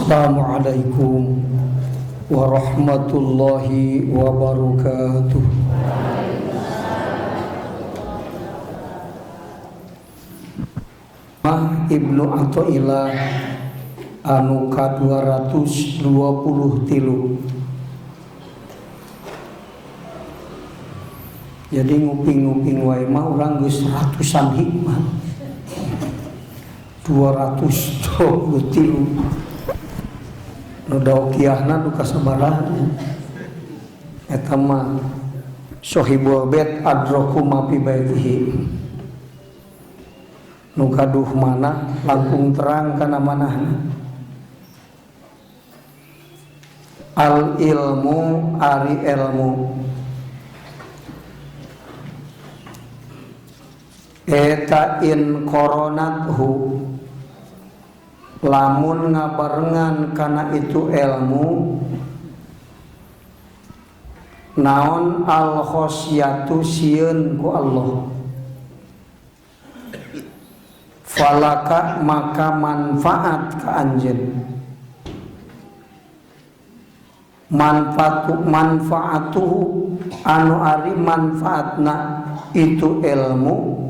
Assalamualaikum warahmatullahi wabarakatuh. Ibnu Athaillah anu ka 223. Jadi nguping-nguping wae mah urang geus ratusan hikmah. 223. Nu daokiahna nu kasabaraha eta mah sohibul bait adraku ma fi baitihi. Nu gaduh mana langkung terang kana manahna. Al ilmu ari ilmu eta in koronathu lamun ngabarengan kana itu ilmu naon al khosyatu sieun ku Allah falaka maka manfaat ka anjeun manfaatuhu anu ari manfaatna itu ilmu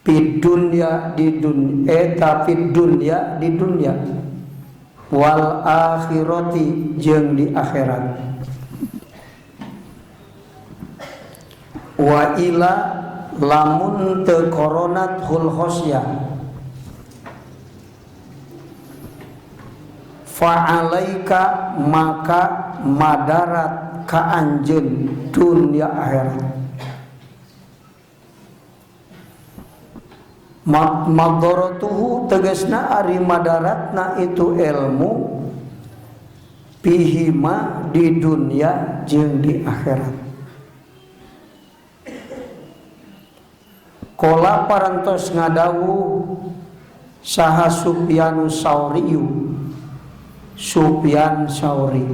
di dunia di dunia wal akhirati jeung di akhirat wa ila lamun teu koronat hul khosyah fa'alaika maka madarat ka anjeun dunia akhirat. Madharatuhu tegasna ari madaratna itu ilmu pihima di dunia jeung di akhirat. Kola parantos ngadawuh saha Sufyan Sauri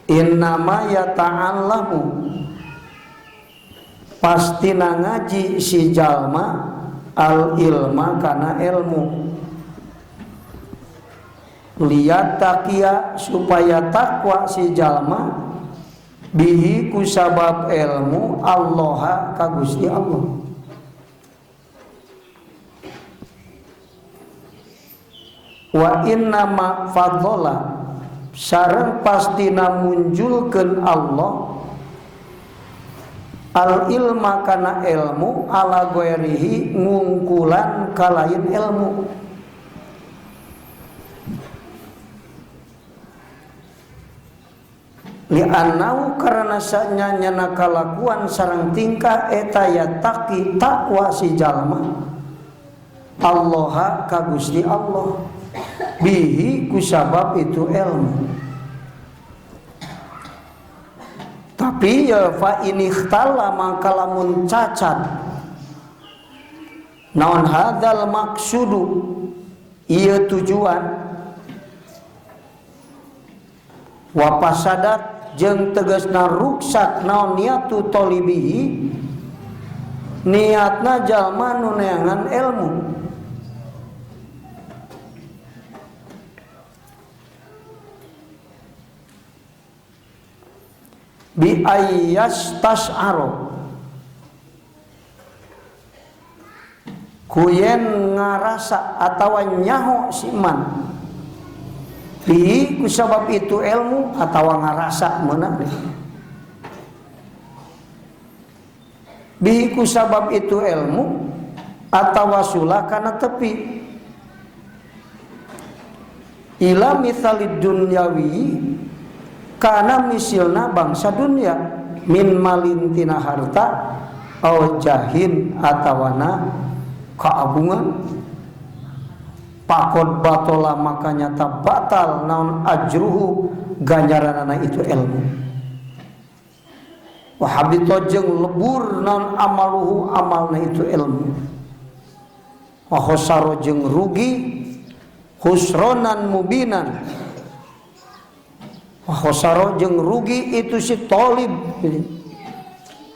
innama yata'allamu pastina ngaji si jalma al ilma kana ilmu liat takia supaya takwa si jalma bihi kusabab ilmu Allah ka Gusti Allah. Wa inna ma fadhala sareng pastina munjulkeun Allah al ilma kana ilmu ala ghairihi ngungkulan kalain ilmu. Li'annahu karena sanya nyana kalakuan sareng tingkah eta yataqi takwa si jalma Allah ka Gusti Allah bihi kusabab itu ilmu. Tapi ya fa ini ikhtala maka lamun cacat naon hadzal maksudu ieu tujuan wa pasadat jeung tegasna ruksak naon niatu talibihi niatna jalma nu neangan ilmu bi ayyas tas'aro kuyen ngarasa atawa nyaho siman bi kusabab itu ilmu atawa ngarasa meunang bi kusabab itu ilmu atawa sula kana tepi ila mithalid dunyawi kana misilna bangsa dunia min malintina harta au jahin atawana kaagungan pakod batola makanya tak batal naon ajruhu ganjaranana itu ilmu wa habito jeung lebur naon amaluhu amalna itu ilmu wa khosaro jeung rugi khusronan mubinan khosaro jeung rugi itu si talib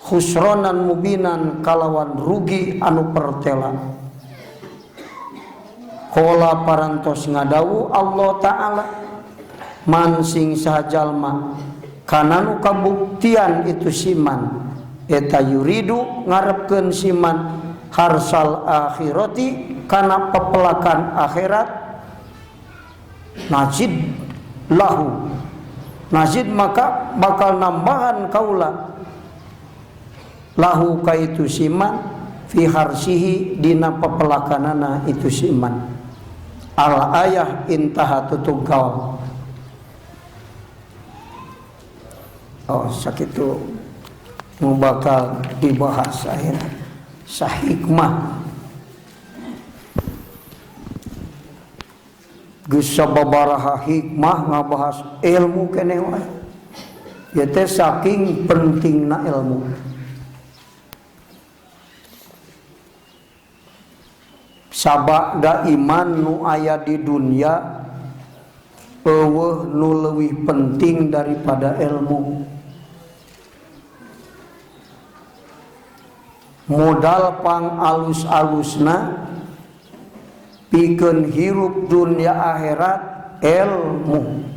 khusronan mubinan kalawan rugi anu pertela qala parantos ngadawu Allah taala man sing sajalma kana nu kabuktian itu siman eta yuridu ngarepkeun siman harsal akhirati kana pepelakan akhirat najid lahu najid maka bakal nambahan kaula lahu kaitu siman fi harsihi dina pepelakanana itu siman al ayah intaha tutup gaul. Oh sakitu mau bakal dibahas akhirnya sahikmah geus sababaraha hikmah ngabahas ilmu keneh wae ieu teh saking pentingna ilmu. Sabada iman nu aya di dunia eueuh nu leuwih penting daripada ilmu. Modal pang alus-alusna pikeun hirup dunia akhirat ilmu.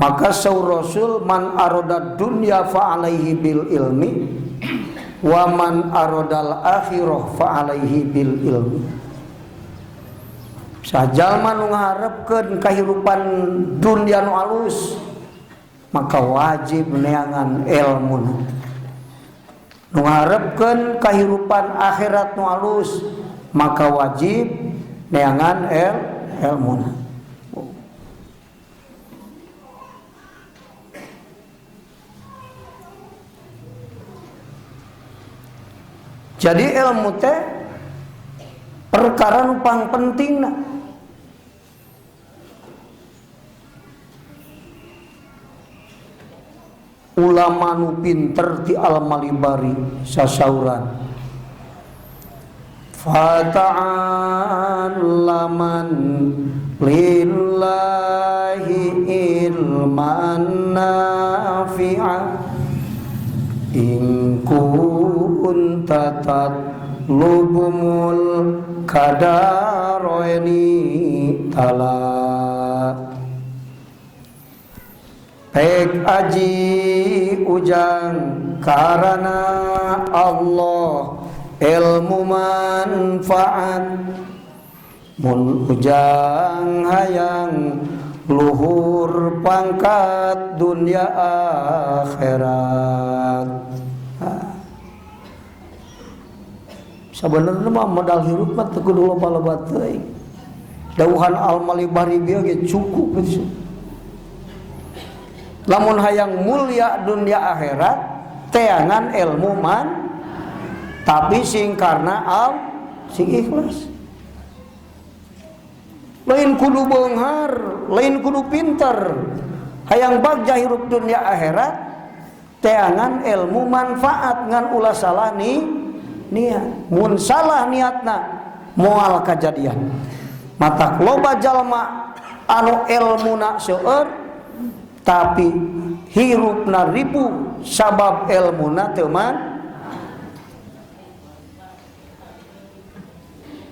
Maka saur Rasul man aroda dunya fa alaihi bil ilmi wa man arodal akhirah fa alaihi bil ilmi. Sajalma nu ngaharepkeun kahirupan dunia nu alus maka wajib neangan ilmuna. Nu ngarepkeun kahirupan akhirat nu alus maka wajib neangan ilmuna. Jadi ilmu teh perkara nu pang pentingna. Ulama nu pinter ti Al-Malibari sasauran fata'allaman lillahi ilman nafi'a in kunta tatlubumul kadaroini tala pek aji ujang karena Allah ilmu manfaat mun ujang hayang luhur pangkat dunia akhirat. Sabenerna mah modal hirup mah teu kudu loba-loba teuing. Dawuhan Al-Malibari bieu ge cukup itu. Lamun hayang mulia dunia akhirat teangan ilmu man tapi sing karna sing ikhlas. Lain kudu beunghar, lain kudu pinter. Hayang bagja hirup dunia akhirat teangan ilmu manfaat ngan ulah salah niat. Mun salah niatna moal kajadian. Matak loba jalma anu ilmuna seueur tapi hirupna ribu sabab ilmuna teu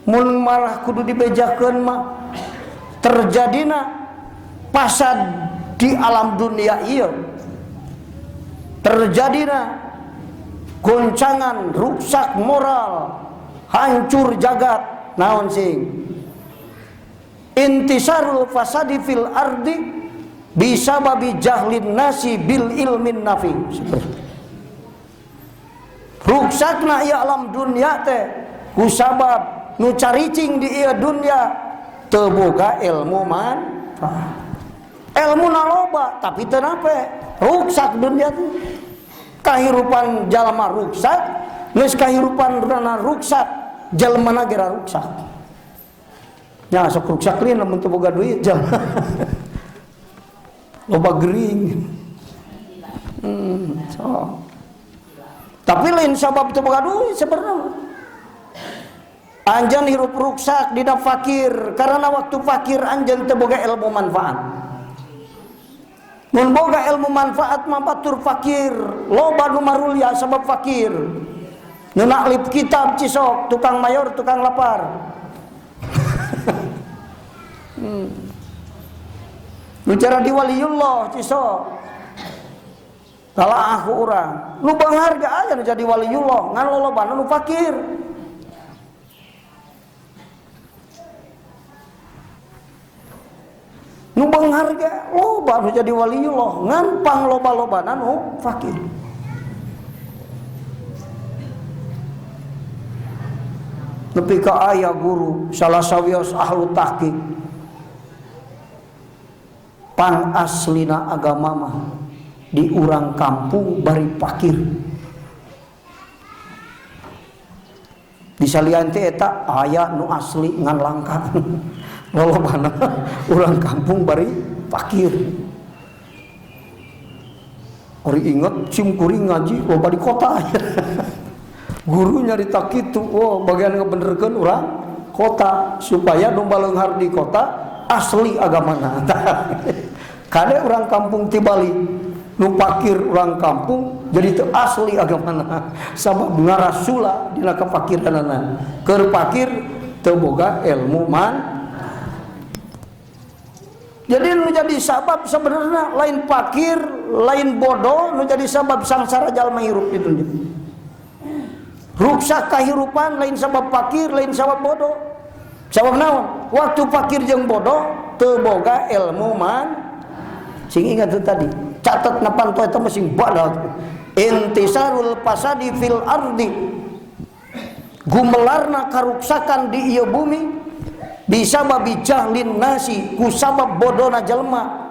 mun malah kudu dibejakeun mah terjadina pasad di alam dunia ieu terjadina goncangan rusak moral hancur jagat naon sing intisarul fasadi fil ardi bisa babi jahlin nasi bil ilmin nafi. Ruksakna ieu alam dunia teh kusabab nu caricing di ieu dunia teu boga ilmu manfaat. Ilmuna loba tapi teu nape ruksak dunia teh. Kahirupan jalma ruksak, geus kahirupan rana ruksak, jalmana gera ruksak. Nya sok ruksak lieu lamun teu boga duit jalma. Loba gering. So. Tapi lain sabab teu boga duit sebenarnya. Anjeun hirup ruksak dina fakir karena waktu fakir anjeun teu boga ilmu manfaat. Mun boga ilmu manfaat mah batur fakir, loba nu marulia sabab fakir. Nu naklip kitab cisok, tukang mayor, tukang lapar. Nu cara di waliullah ciso. Kalau aku urang, nu bangharga aya nu jadi waliullah, ngan lolobana nu fakir. Nu bangharga loba nu jadi waliullah, ngan pangloba-lobana nu fakir. Nepi ka aya guru salah sawios ahlu tahqiq pan aslina agama mah di urang kampung bari fakir. Disalian teh eta aya nu asli ngan langka. Lolobana urang kampung bari fakir. Ori inget cim kuring ngaji loba di kota. Guru nyarita kitu, oh bagian ngebenerkeun urang kota supaya nu baleunghar di kota asli agamana. Kade urang kampung ti Bali nu fakir urang kampung jadi teu asli agamana sabab ngarasula dina kafakiranana. Keur fakir teu boga ilmu man. Jadi nu jadi sabab sebenarnya lain fakir, lain bodoh, nu jadi sabab sangsara jalma hirup di dunia. Ruksak kahirupan lain sabab fakir, lain sabab bodoh. Sabab naon? Waktu fakir jeung bodoh teu boga ilmu man. Sing ingat itu tadi. Catat napanto eta mah sing badag. Intisarul fasadi fil ardi. Gumelarna karuksakan di ieu bumi bisababi jahlin nasi, ku sabab bodona jalma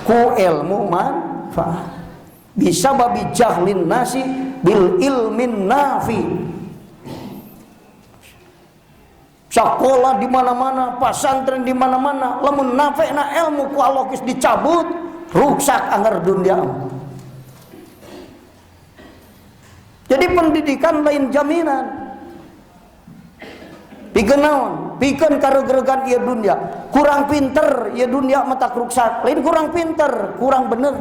ku ilmu manfaat. Bisababi jahlin nasi bil ilmin nafi. Sekolah di mana-mana, pasantren di mana-mana, lamun nafe'na ilmu ku Allah geus dicabut, ruksak anggar dunia. Jadi pendidikan lain jaminan. Pikeun naon? Pikeun karegeregan ieu dunia. Kurang pinter ieu dunia mah tak ruksak. Lain kurang pinter, kurang bener.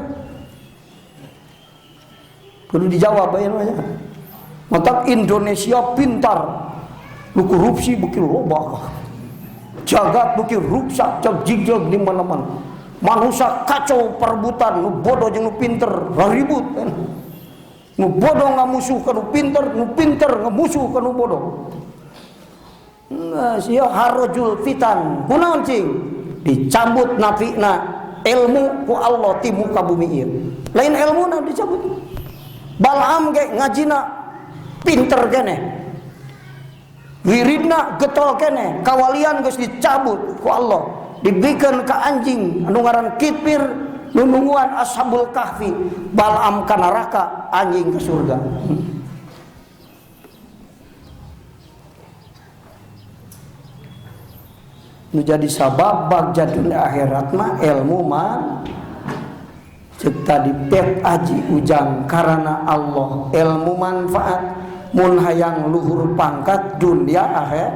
Kudu dijawab aya mah. Matak Indonesia pintar. Nu korupsi beuki loba. Jagat beuki ruksak, jag-jigjag di mana-mana. Manusia kacau perebutan, nu bodoh jeung nu pinter ribut. Nu bodoh ngamusuh ka nu pinter ngamusuh ka nu bodoh. Sia harajul fitan. Kunaon cing? Dicabut nafina ilmu ku Allah ti muka bumi ieu. Lain ilmuna dicabut. Bal'am ge ngajina pinter keneh. Wiridna getol keneh, kawalian geus dicabut ku Allah. Dibikeun ka anjing anu ngaran Kitpir, nu nungguan Ashabul Kahfi. Bal'am ka neraka, anjing ke surga. Nu jadi sabab bagja dunia akhirat mah ilmu man cek tadi pet aji ujang karena Allah ilmu manfaat mun hayang luhur pangkat dunia akhirat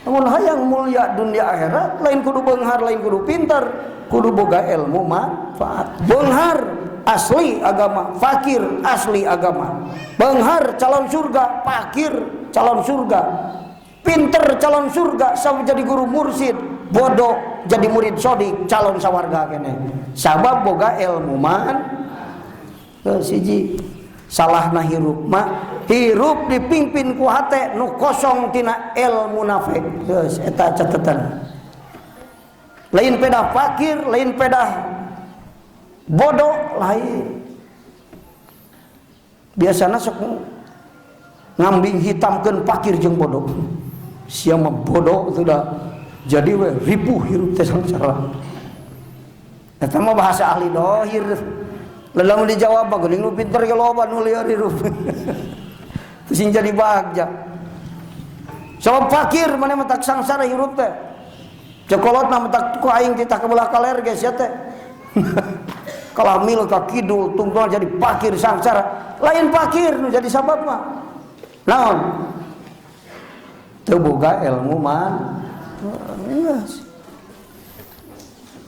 mun hayang mulia dunia akhirat lain kudu beunghar lain kudu pinter kudu boga ilmu manfaat beunghar asli agama fakir asli agama beunghar calon surga fakir calon surga pinter calon surga sabab jadi guru mursid bodoh jadi murid sodik calon sawarga kene sabab boga ilmu man siji salahna hirup mah hirup dipimpin ku hate nu kosong tina ilmu nafe geus eta catatan lain pedah fakir lain pedah bodoh lain biasana sok ngambing hitamkeun fakir jeung bodoh siapa bodoh sudah jadi we ripuh hirup teh sangsara. Eta mah bahasa ahli dohir. Lamun dijawab geuning nu pinter ge loba nu lieur hirup. Sing jadi bagja. Sabab fakir mane mah tak sangsara hirup teh. Cokolotna mah tak ku aing titah ka belah kaler ge sia teh. Kalah mil ka kidul tunggal jadi fakir sangsara. Lain fakir nu jadi sabab mah. Naon? Teu boga ilmu man.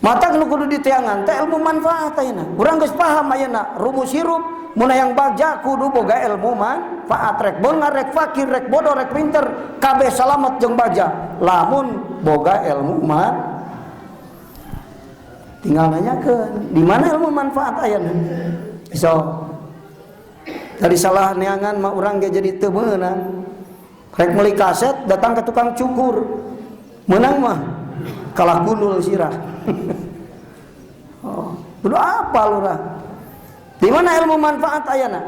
Mata nu kudu diteangan teh ilmu manfaat ayeuna. Urang geus paham ayeuna rumus hirup mun hayang bagja kudu boga ilmu manfaat rek beungar rek fakir rek bodoh rek pinter kabeh salamet jeung bagja. Lamun boga ilmu man tinggal nanyakeun di mana ilmu manfaat ayeuna. So dari salah neangan mah urang ge jadi teu meunang. Rek meuli kaset datang ke tukang cukur. Menang mah kalah gundul sirah. Oh, kudu apa lurah? Di mana ilmu manfaat ayeuna?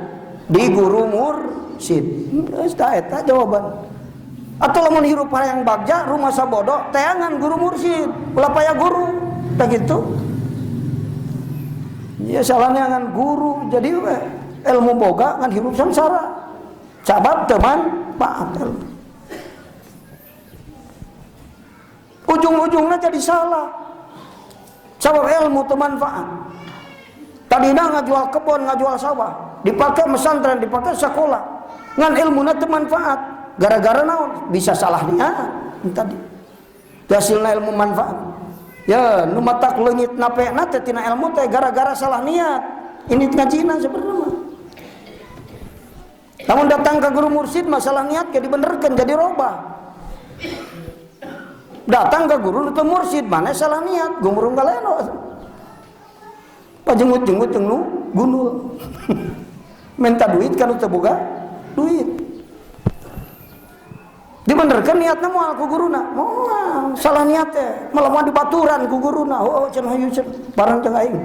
Di guru mursyid. Geus tah eta jawaban. Atau lamun hirup hayang bagja rumah sabodo teangan guru mursyid, ulah paya guru. Tah gitu. Ya salahnya ngan guru jadi ilmu boga ngan hirup samsara. Cabab teman manfaat. Ujung-ujungnya jadi salah. Sabab ilmu teu manfaat. Tadina ngajual kebon, ngajual sawah, dipakai pesantren, dipakai sekolah. Ngan ilmuna teu manfaat. Gara-gara naon? Bisa salah niat tadi. Hasilna ilmu manfaat. Ya, nu matak leungit napena teh tina ilmu teh gara-gara salah niat. Ini ngajina sebenarnya. Namun datang ke guru mursyid masalah niat ke dibenerkeun jadi robah. Datang ke guru itu mursyid mana salah niat gumurung galeno. Pajenggut-jenggut jeung nu gundul. Minta duit kan teu boga duit. Dibenerkeun niatna moal ku guruna. Moal salah niat teh malah mah dibaturan ku guruna. Oh cenah hayu cenah barang jeung aing.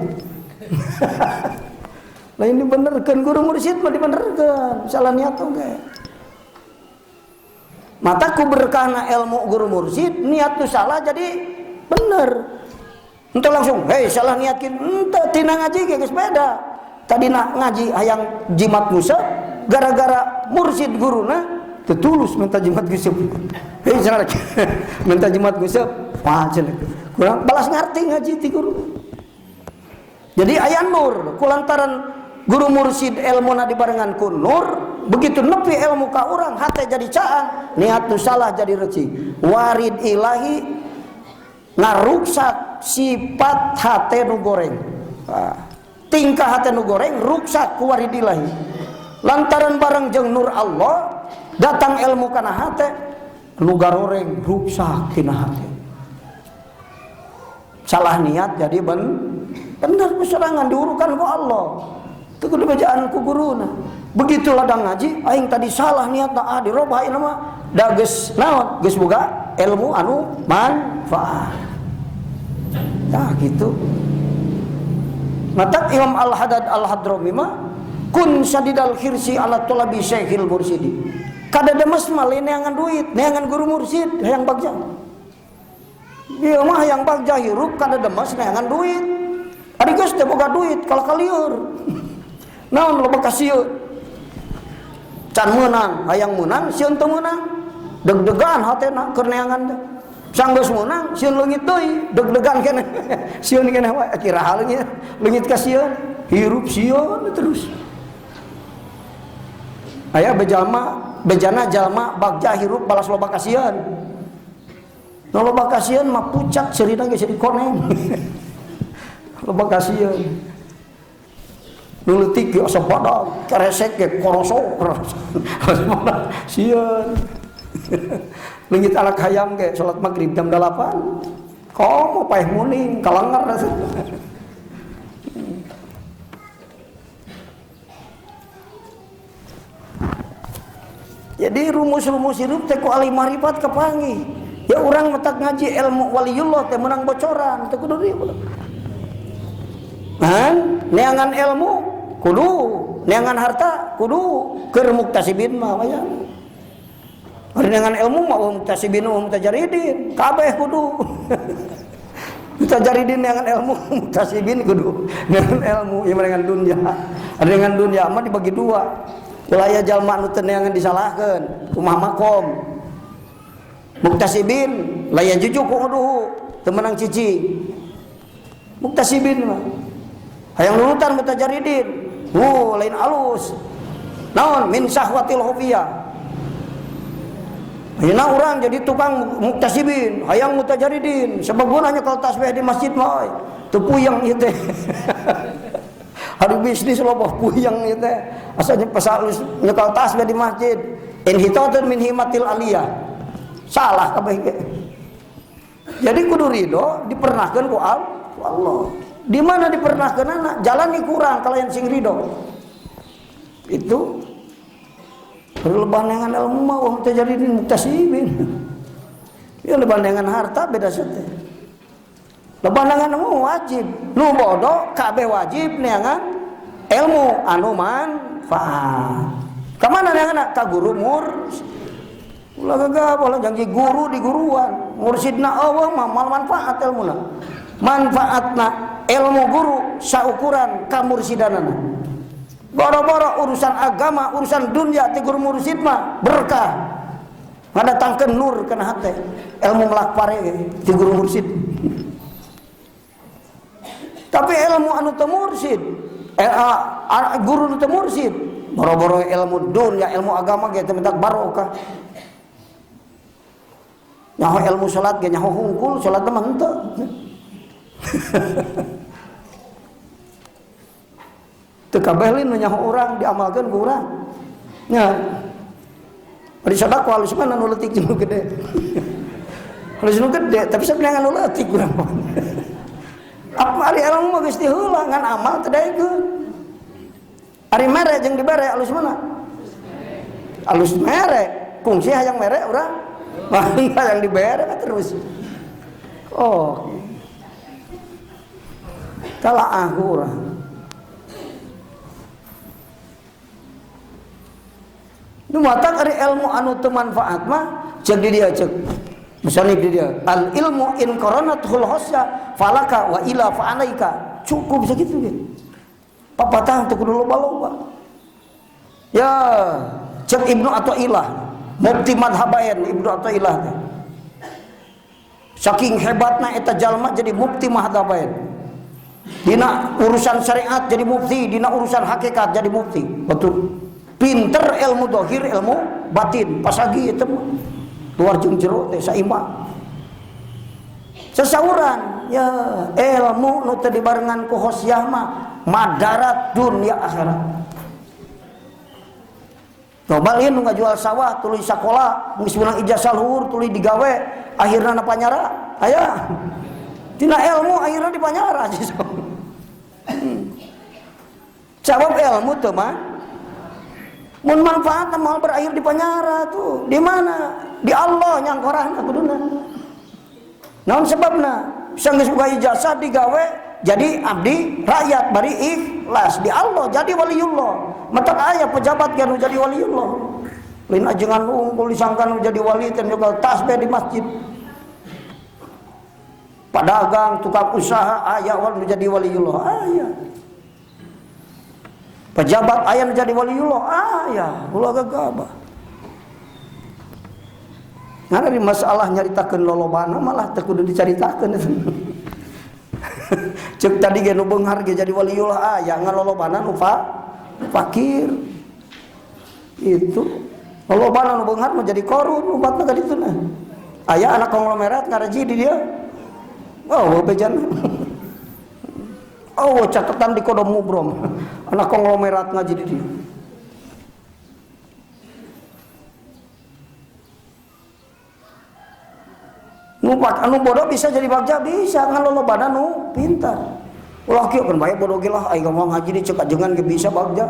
Lain dibenerkeun guru mursyid mah dibenerkeun salah niat oge. Mata ku berkahna ilmu guru mursyid niat tu salah jadi bener. Ente langsung hei salah niatkeun ente tina ngaji ge geus beda. Tadina ngaji hayang jimat musab gara-gara mursyid guruna teu tulus minta jimat guseup. Hei cenah minta jimat guseup. Wah cenah kurang balas ngarti ngaji ti guru. Jadi aya nur kulantaran guru mursyid ilmuna dibarengan ku nur, begitu nepi ilmu ka urang hate jadi caan, niat nu salah jadi reci. Warid ilahi ngaruksak sifat hate nu goreng. Tingkah hate nu goreng ruksak ku warid ilahi. Lantaran bareng jeung nur Allah datang ilmu kana hate nu garoreng ruksak tina hate. Salah niat jadi bener serangan diurukan ku Allah. Itu kudu bacaan ku guruna. Begitu ladang ngaji aing tadi salah niatna dirobah ieu mah da geus naon? Geus boga ilmu anu manfaat. Nah gitu. Mata Imam Al-Haddad Al-Hadrami mah kun sadidal khirsi ala talabi syekhil mursyidi. Kada demes mah lain neangan duit, neangan guru mursyid hayang bagja. Ieu mah hayang bagja hirup kada demes neangan duit. Ari geus teh boga duit kala kalieur. Naon loba ka sieun. Can meunang, hayang meunang, sieun teu meunang. Deg-degan hatena keur neangan teh. Sanggeus meunang, sieun leungit deui, deg-degan keneh. Sieun keneh wae kiraha leungit ka sieun, hirup sieun terus. Aya bejana jalma bagja hirup balas loba ka sieun. Nu loba ka sieun mah pucat seurina geus jadi koneng. Loba ka sieun. Nu leutik ge asa badag, keresek ge koroso. Sieun. Leungit anak hayam ge salat magrib jam 8. Komo paeh muning kalangar. Jadi rumus-rumus hidup teh ku ahli marifat kepanggih. Ya urang matak ngaji ilmu waliullah teh menang bocoran teh kudu dieu. Neangan ilmu kudu, neangan harta kudu keur muktasibin mah aya. Ari neangan ilmu mah muktasibin mutajaridin, kabeh kudu. Mutajaridin neangan ilmu, muktasibin kudu. Neangan ilmu ieu dengan dunya. Ari dengan dunya mah dibagi dua. Wilayah jalma anu teu neangan disalahkeun, kumaha makom. Muktasibin layan jujuk kudu teu meunang cici. Muktasibin mah hayang nurutan mutajaridin. Lain alus. Naon min syahwatil hufiyah. Ayeuna urang jadi tukang muktasibin, hayang mutajaridin. Sebaguna nyekel tasbih di masjid mah teu puyeng ieu teh. Hari bisnis loba puyeng ieu teh. Asa pasalus nyekel tasbih di masjid. Inhitatun min himatil aliyah. Salah kabeh ge. Jadi kudu ridho dipernahkeun ku Allah. Di mana dipernahkeun anak jalani kurang kalian sing ridho. Itu lebandengan ilmu mah wong teh jadi muktasibin. Ya lebandengan harta beda sete. Lebandengan ilmu wajib. Nu bodoh kabeh wajib neangan ilmu anu manfaat. Ka mana neangan ka guru ulah gagah bola janji guru di guruan. Mursidna Allah mah mal manfaat ilmuna. Manfaatna ilmu guru saukuran ka mursidanana. Boro-boro urusan agama, urusan dunia ti guru mursid mah berkah. Ngadatangkeun nur kana hate. Ilmu melak pare ti guru mursid. Tapi ilmu anu teu mursid, guru anu teu mursid, boro-boro ilmu dunia, ilmu agama ge teu mentak barokah. Nyaho ilmu salat ge nyaho hungkul, salat mah henteu. Teu kabeh lin nyaho urang diamalkeun ku urang. Nya. Ari sedekah halus mah anu leutik jeung gede. Halus nu gede tapi sabenerna anu leutik urang. Apa ari ilmu mah geus heula ngan amal teu daekeun. Ari mere jeung dibere halus mana? Halus mere, kungsi hayang mere urang. Mangga yang dibere terus. Oh. Talaah urang. Nu matak ari ilmu anu teu manfaat mah ceuk di dia ceuk. Misalnya di dia al ilmu in qaranatul hosya falaka wa ila fa alaika. Cukup segitu ge. Papatah teu kudu loba-loba. Ya, ceuk Ibnu Athaillah, mufti madhabain Ibnu Athaillah teh. Saking hebatna eta jalma jadi mufti madhabain. Dina urusan syariat jadi mufti, dina urusan hakikat jadi mufti. Betul. Pinter ilmu dohir, ilmu batin, pasagi itu luar jeung jero teh saimbang. Sasauran ya ilmu nu teu dibarengan ku khosyah mah madarat dunya akhirat. Coba lieu nu ngajual sawah tuluy sakola, geus menang ijazah luhur tuluy digawe, akhirna na panyara. Aya. Tina ilmu akhirna dipanyara. Sabab ilmu teu mah mun manfaat mal berakhir di panyara tuh. Di mana? Di Allah nyangkorahna kuduna. Naon sebabna? Bisa geus boga ijazah digawe jadi abdi rakyat bari ikhlas di Allah jadi waliullah. Matak aya pejabat kan jadi waliullah. Lain ajengan unggul disangkan jadi wali teh juga tasbih di masjid. Pedagang, tukang usaha aya jadi waliullah. Aya. Pejabat aya jadi waliullah, aya, ulah gagabah. Ngana di masalah nyaritakeun lolobana malah teu kudu dicaritakeun. Ceuk tadi ge nu beunghar ge jadi waliullah aya, ngan lolobana nu fakir. Itu lolobana nu beunghar mah jadi korun umatna ka dituna. Aya anak konglomerat ngaraji di dia. Oh, bejan. Oh, catatan di kodam mubrom. Anak konglomerat ngaji di dia. Anu bodoh bisa jadi bagja bisa, ngan lolobana nu pintar. Ulah kieu kan bae bodoh ge lah ai ngomong ngaji di ceuk ajengan ge bisa bagja.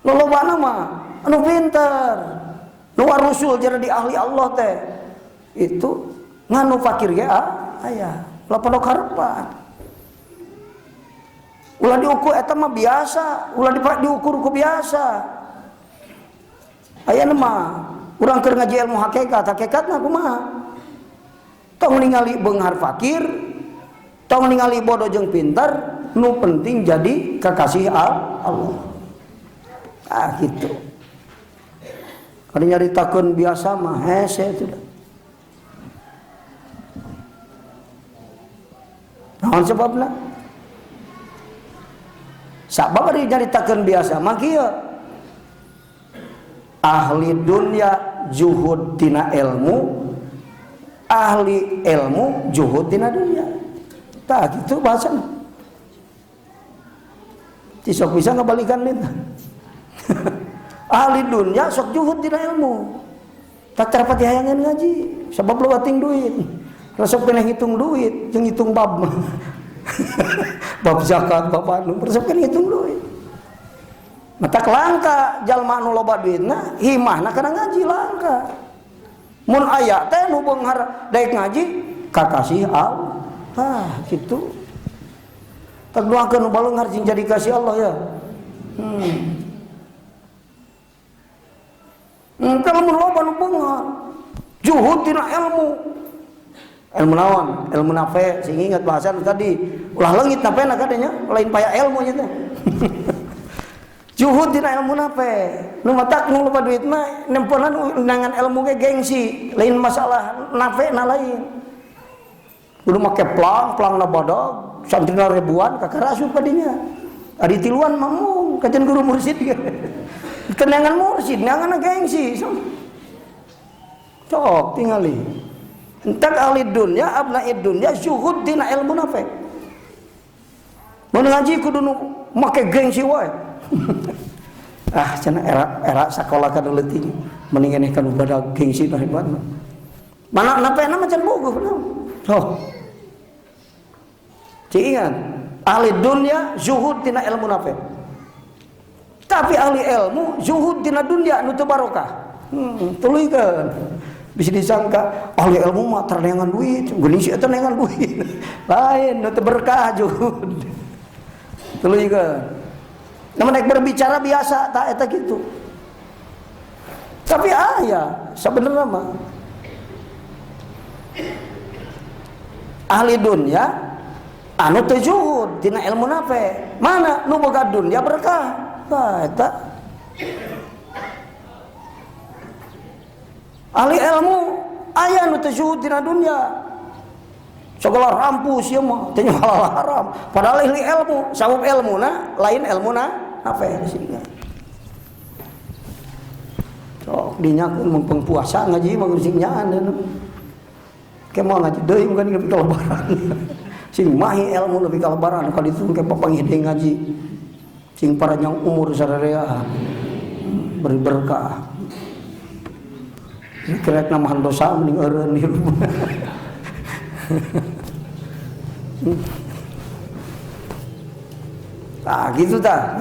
Lolobana mah anu pintar. Nu warusul jadi di ahli Allah teh. Itu nganu fakir ge aya. Ulah pondok harepan. Ulah diukur eta mah biasa, ulah diukur ku biasa. Aya mah urang keur ngaji ilmu hakikatna kumaha? Tong ningali beunghar fakir, tong ningali bodoh jeung pintar, nu penting jadi kekasih Allah. Ah gitu. Kada nyaritakeun biasa mah hese sudah. Naon sebabna? Sabab ari nyaritakeun biasa mah kieu. Ahli dunia juhud tina ilmu, ahli ilmu juhud tina dunia. Tah gitu bahasana. Ti sok bisa ngabalikan lintah. Ahli dunia sok juhud tina ilmu. tak terpati hayangan ngaji sebab lo ating duit resep kena hitung duit yang hitung bab bab zakat bab anu resep kena hitung duit mata langka jalma anu loba duitna himahna kana ngaji langka mun aya teh nu beunghar daek ngaji kakasih Allah gitu tak doakeun nu baleunghar sing jadi kasih Allah ya kalau mun loba nu beunghar juhud tina ilmu naon ilmu nafe sing ingat bahasan tadi ulah leungit napena kadenya lain paya ilmu nya teh juhud tina ilmu nafe nu matak nu loba duit mah nemponan nangan ilmu ge gengsi lain masalah nafe na lain kudu make plang na bodog santrina ribuan kakarasup kadinya ari tiluan mamung kajen guru mursyid ge kenangan mursyid nangan gengsi cok tingali entak ahli dunya abnaid dunya syuhud dina ilmu nafe mun ngaji kudu nu make gengsi wae cenah era sakola kada leutik mendingan kana badag gengsi na hebat mana nape na macan bogoh oh ingat ahli dunya syuhud dina ilmu nafe tapi ahli ilmu syuhud dina dunya nu teu barokah tuluykeun bisa disangka ahli ilmu mah terneangan duit geuning si eta neangan duit lain nu teu berkah juhud tuluykeun namun naik berbicara biasa tak eta gitu tapi aya sebenarnya mah ahli dunya anu teu juhud tina ilmu nafe mana nu boga dunya berkah tah eta ahli ilmu aya nu teu juhud dina dunya segala rampus ieu mah teh halal haram padahal ahli ilmu sabab ilmuna lain ilmuna nafe sehingga sok dinyakeun mumpung puasa ngaji mah sing nyaan ke mau ngaji deui mungkin lebih kelebaran sing mahi ilmu lebih kelebaran kalau itu ke papangide ngaji sing panjang umur sararea beri berkah kerek namahan dosa mending eureun di rumah nah gitu tah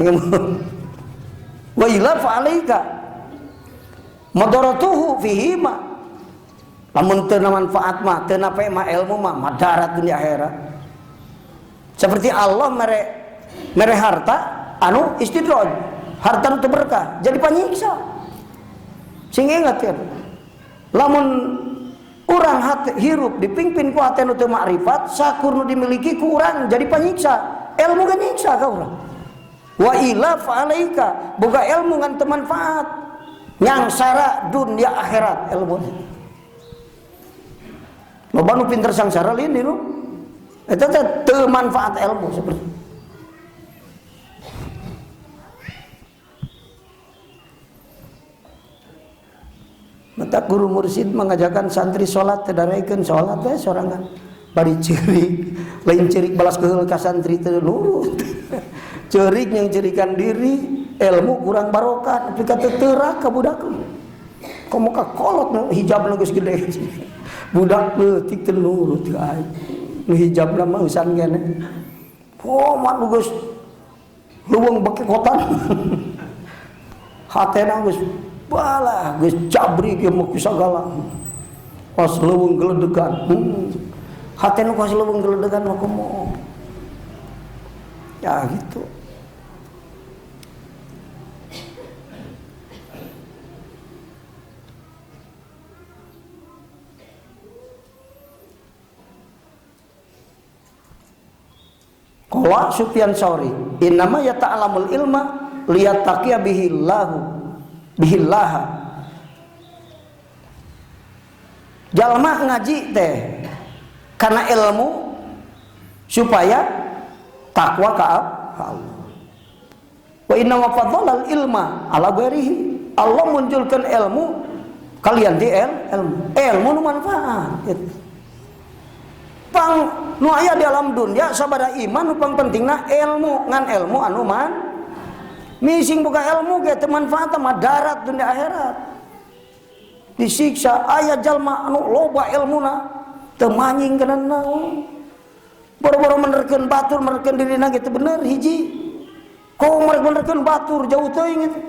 wa ila fa'alaika madaratuhu fihi ma lamun teu manfaat mah teu nape mah ilmu mah madarat dunia akhirat seperti Allah mere harta anu istidraj harta teu berkah jadi panyiksa sing ingat ya lamun urang hati hirup dipingpin ku hati nu teu makrifat sakur nu dimiliki ku urang jadi panyiksa ilmu kan nyiksa ka urang wa ila fa'alaika boga ilmu ngan teu manfaat nyangsara dunia akhirat ilmu loba nu pinter sangsara lieu nu eta teh teu manfaat ilmu seperti mata guru mursyid mengajarkan santri salat tedaraikeun salat teh sorangan bari ceurik lain ceurik balas keheul ka santri teu nurut ceurik yang cerikan diri ilmu kurang barokah tapi kata teurak ka budak komo ka kolot hijabna geus gede budak leutik teu nurut ka nu hijabna mah usan kene man geus leuweung bake kotan hatena geus balah geus cabri ke mah sagala pas leuweung geledegan hatena pas leuweung geledegan mah kumaha ya gitu qala Sufyan Tsauri innama yata'allamul ilma liyattaqiya bihillaha jalma ngaji teh karena ilmu supaya takwa ka Allah wa inna ma fadhalal ilma ala ghairihi Allah munculkan ilmu kalian di ilmu nu manfaat pang nu aya di alam dunya sabada iman nu pang pentingna ilmu ngan ilmu anu man mising buka ilmu ge teu manfaat mah darat dunia akhirat disiksa. Aya jalma anu loba ilmuna teu manjing kana naon, boro-boro menerkeun batur menerkeun dirina gitu bener hiji. Kok menerkeun batur jauh teuing gitu.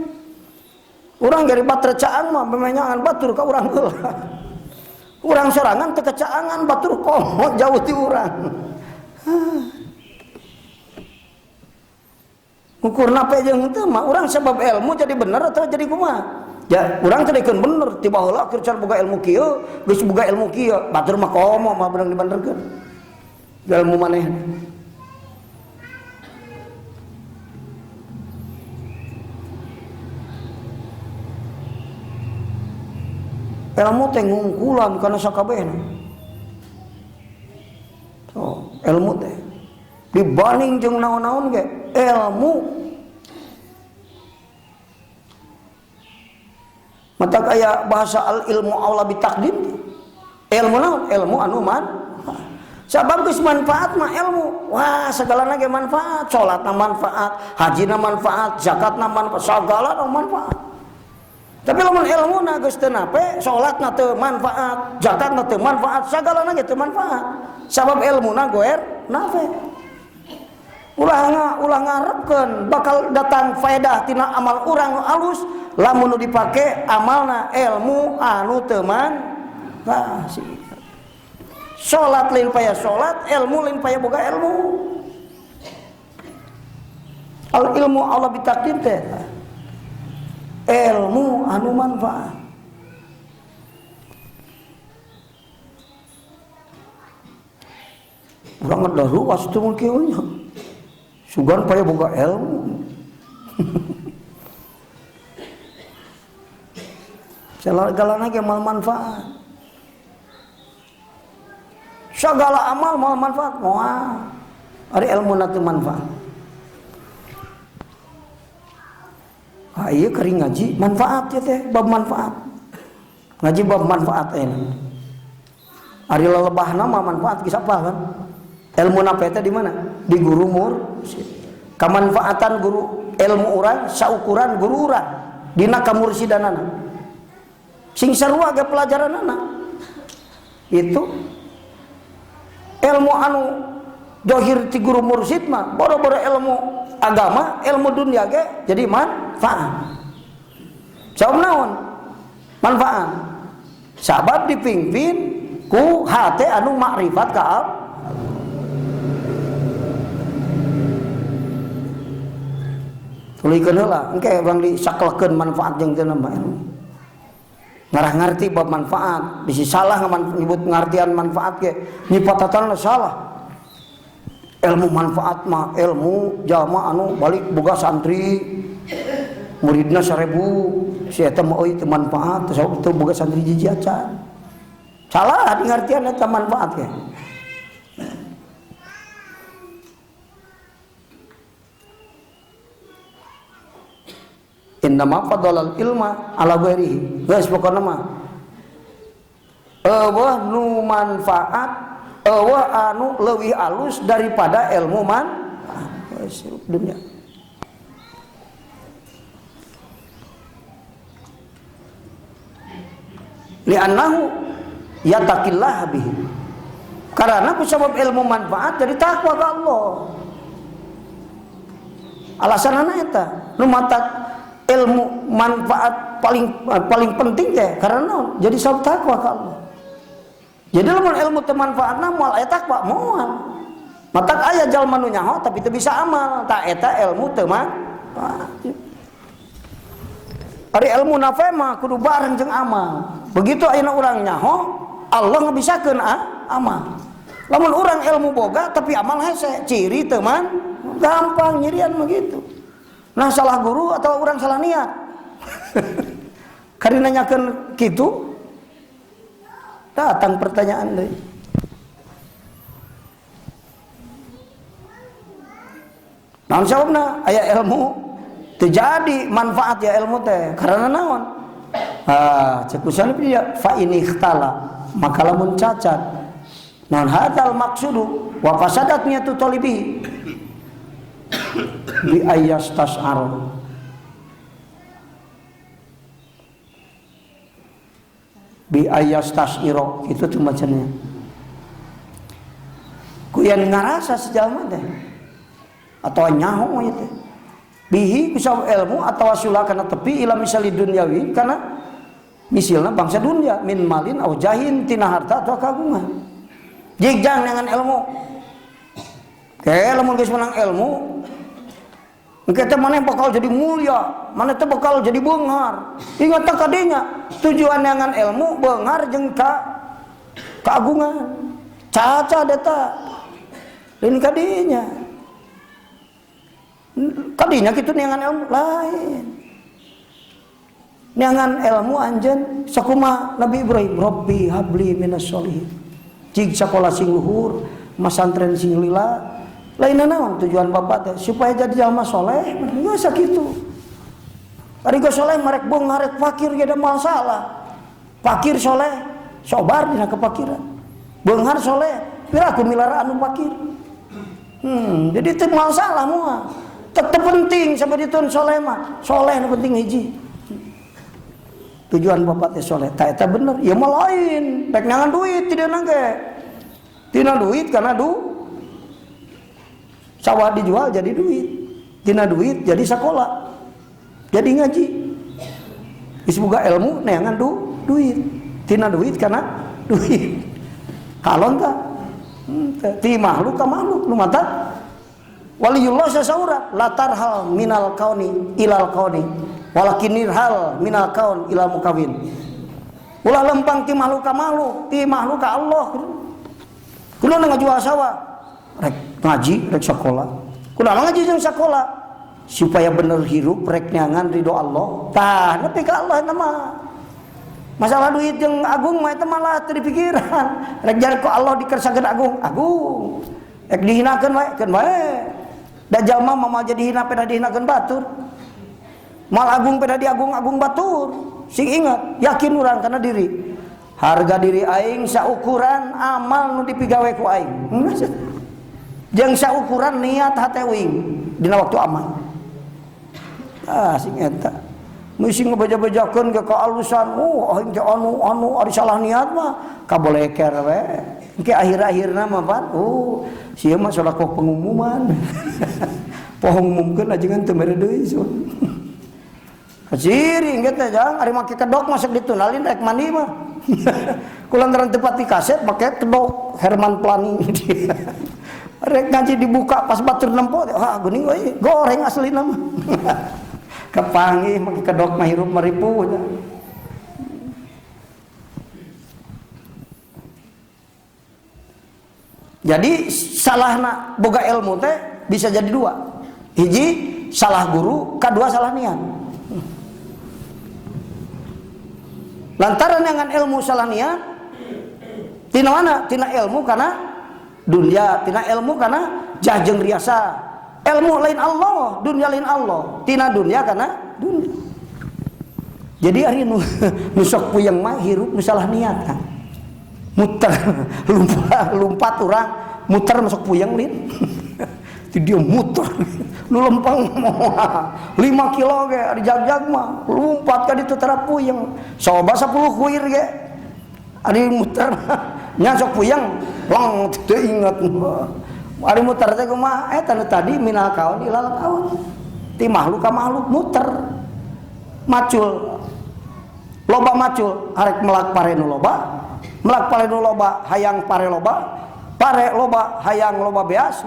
Urang dari batur caang mah memenyangan batur ka urang heula. Urang sorangan teu kecaangan batur komo jauh ti urang. Ukurna pe jeung teu mah urang sebab ilmu jadi bener atau jadi kumaha? Ya urang teh dikeun bener tiba heula keur can boga ilmu kieu, geus boga ilmu kieu, batur mah komo mah bener dibanderkeun. Ilmu maneh. Ilmu teh ngungkulan kana sakabehna. Ilmu teh dibanding jeung naon-naon ge ilmu. Mata kaya bahasa al ilmu aula bitaqdim. Ilmu naon? Ilmu anu sabab geus manfaat mah ilmu. Wah, sagalana ge manfaat. Salatna manfaat, hajina manfaat, zakatna manfaat, sagalana manfaat. Tapi lamun ilmuna geus teu nape, salatna teu manfaat, zakatna teu manfaat, sagalana ge teu manfaat. Sabab ilmuna goer nafe. Ulah ngarepkeun bakal datang faedah tina amal urang nu alus lamun nu dipake amalna ilmu anu teu manfaat. Salat lain paya salat, ilmu lain paya boga ilmu. Al ilmu Allah bitaqdim teh ilmu anu manfaat. Urang ngadaru wastu mun kieu nya. Sugan paya boga ilmu. Segala ge mal manfaat. Segala amal mal manfaat moal. Ari ilmu na teu manfaat. Ieu kering ngaji manfaat ya teh, bab manfaat. Ngaji bab manfaat enak. Ari lelebahna mah manfaat geus apa kan? Ilmu na teh di mana? Di guru mursyid. Kamanfaatan guru ilmu urang saukuran guru urang dina kamursidanana. Sing sarua ge pelajaranana. Itu ilmu anu dohir ti guru mursyid mah boro-boro ilmu agama, ilmu dunia ge jadi manfaat. Sabab naon? Manfaat. Sabab dipimpin ku hate anu makrifat ka Allah. Tulikeun heula, engke urang disaklekeun manfaat jeung teu mah ilmu. Ngarah ngarti bab manfaat, bisi salah nyebut ngartian manfaat ge nyipatatanna salah. Ilmu manfaat mah ilmu jalma anu balik boga santri muridna 1000 si eta mah euy teu manfaat sabab teu boga santri jiji acan. Salah di ngartian eta manfaat ge. Innama fadalal ilma ala ghairihi. Geus pokona mah eueuh nu manfaat, eueuh anu leuwih alus daripada ilmu dunia. Li'annahu yattaqillah bihi. Karena ku sabab ilmu manfaat jadi takwa ka Allah. Alasanana eta nu matak ilmu manfaat paling penting teh karena naon? Jadi sabab takwa ka Allah. Jadi lamun ilmu teu manfaatna moal aya takwa moal. Matak aya jalma nu nyaho tapi teu bisa amal, tak eta ilmu teu manfaat. Ari ilmu nafe mah kudu bareng jeung amal. Begitu ayeuna urang nyaho, Allah ngabisakeun amal. Lamun urang ilmu boga tapi amal hese, ciri teu gampang nyirian mah gitu. Nah salah guru atau orang salah niat? Karena nanyakan gitu, datang pertanyaan deh. Nah sababna aya ilmu terjadi manfaat ya ilmu teh karena naon? Cek usaha dia fa ini ikhtala maka lamun cacat. Naon hadzal maqsudu wa fasadat niyatu talibi. Bi ayas tas'ar bi ayastasiro itu tuh bacanya. Kuyan ngarasa sejalma teh atau nyaho ieu teh. Bihi kusab ilmu atau wasula kana tepi ila misali dunyawi kana misilna bangsa dunia min malin au jahin tina harta atau kagungan. Jigjang dengan ilmu. Kae lamun geus menang ilmu, engke teh maneh bakal jadi mulia, maneh teh bakal jadi beungar. Ingat teh kadinya, tujuan dengan ilmu beungar jeung keagungan. Caca deta. Lain kadinya. Kadinya kitu neangan ilmu lain. Neangan ilmu anjeun sakumaha Nabi Ibrahim, Rabbi habli minas sholihin. Jig sakola sing luhur, masantren sing lila, lain naon tujuan bapak teh supaya jadi jalma soleh, geus sakitu. Ari geus soleh marek beungar marek fakir ge da masalah. Fakir soleh, sobar dina kepakiran. Beungar soleh, piraku milara anu fakir. Jadi teu masalah moal. Tetep penting sampai ditun soleh mah. Soleh nu penting hiji. Tujuan bapak teh soleh. Ta eta bener. Ya mah lain. Rek nyangan duit tidak nangge. Tina duit karena sawah dijual jadi duit. Tina duit jadi sekolah. Jadi ngaji. Geus boga ilmu neangan duit. Tina duit karena duit. Halon ta? Ti makhluk ka makhluk nu mata. Waliullah sasaura latar hal minal kauni ilal kauni walakinir hal minal kaun ilal mukawin. Ulah lempang ti makhluk ka makhluk, ti makhluk ka Allah. Kunaon ngajual sawah? Rek ngaji, rek sakola. Kunaon ngaji jeung sakola? Supaya bener hirup rek nyangan ridho Allah. Tah nepi ka Allah nama. Masalah duit jeung agung mah eta malah teu dipikiran. Rek jar ku Allah dikersakeun agung. Rek dihinakeun wae, keun wae. Da jalma mah jadi hina peda dihinakeun batur. Mal agung peda diagung-agung batur. Sing ingat, yakin urang kana diri. Harga diri aing saukuran amal nu dipigawe ku aing. Jeung saukuran niat hate uing dina waktu amal. Sing eta. Musim ngebaja-bajakeun ke kaalusan, aing teh anu ari salah niat mah kaboleker we. Engke akhir-akhirna mah pan, sieu mah sodaqoh pengumuman. Pohong ngumumkeun ajengan teu mere deui sun. Kaciri engke teh jang ari make kedok masuk ditunalin rek mandi mah. Kulantaran teu pati kaset make kedok Herman Planning. Rek ngaji dibuka pas batur nempo, geuning we goreng aslina mah. Kepanggih make kedok mah hirup maripu. Jadi salahna boga ilmu teh bisa jadi dua. Hiji salah guru, kedua salah niat. Lantaran dengan ilmu salah niat, tina mana? Tina ilmu karena dunia, tina ilmu karena jahjeng riasa. Ilmu lain Allah, dunia lain Allah. Tina dunia karena dunia. Jadi hari nu sok puyeng mah hirup nu salah niat kan. Muter lompat orang muter masuk puyeng lin. Dia muter nu lempang 5 kilo ge ari jag-jag mah lompat ka ditu tara puyeng coba 10 kuir ge ari muter nya sok puyeng lang teu inget ari muter teh kumaha eta nu tadi minal kaun ilal kaun ti makhluk ka makhluk muter macul loba macul arek melak pare nu loba melak pare nu loba hayang pare loba pare loba hayang loba beas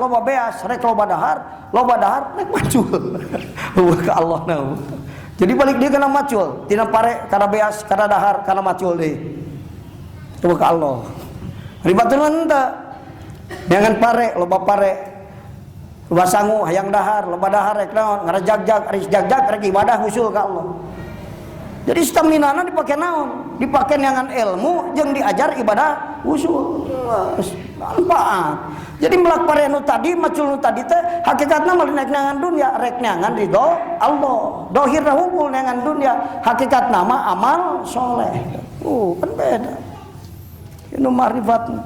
rek loba dahar rek macul ka Allah na. Jadi balik dia kana macul tina pare kana beas kana dahar kana macul deui coba ka Allah ribatunan teu jangan pare loba sangu hayang dahar loba dahar rek naon ngarajagjag ari jagjag rek ibadah usul ka Allah. Jadi stamina dipake naon? Dipake dengan ilmu jeung diajar ibadah usul. Manfaat. Jadi melak pare nu tadi macul nu tadi teh hakikatna mah naik nangan dunia, rek nangan ridho Allah. Dohirna hungkul nangan dunia, hakikatna mah amal soleh. Kan beda. Ini ma'rifatna.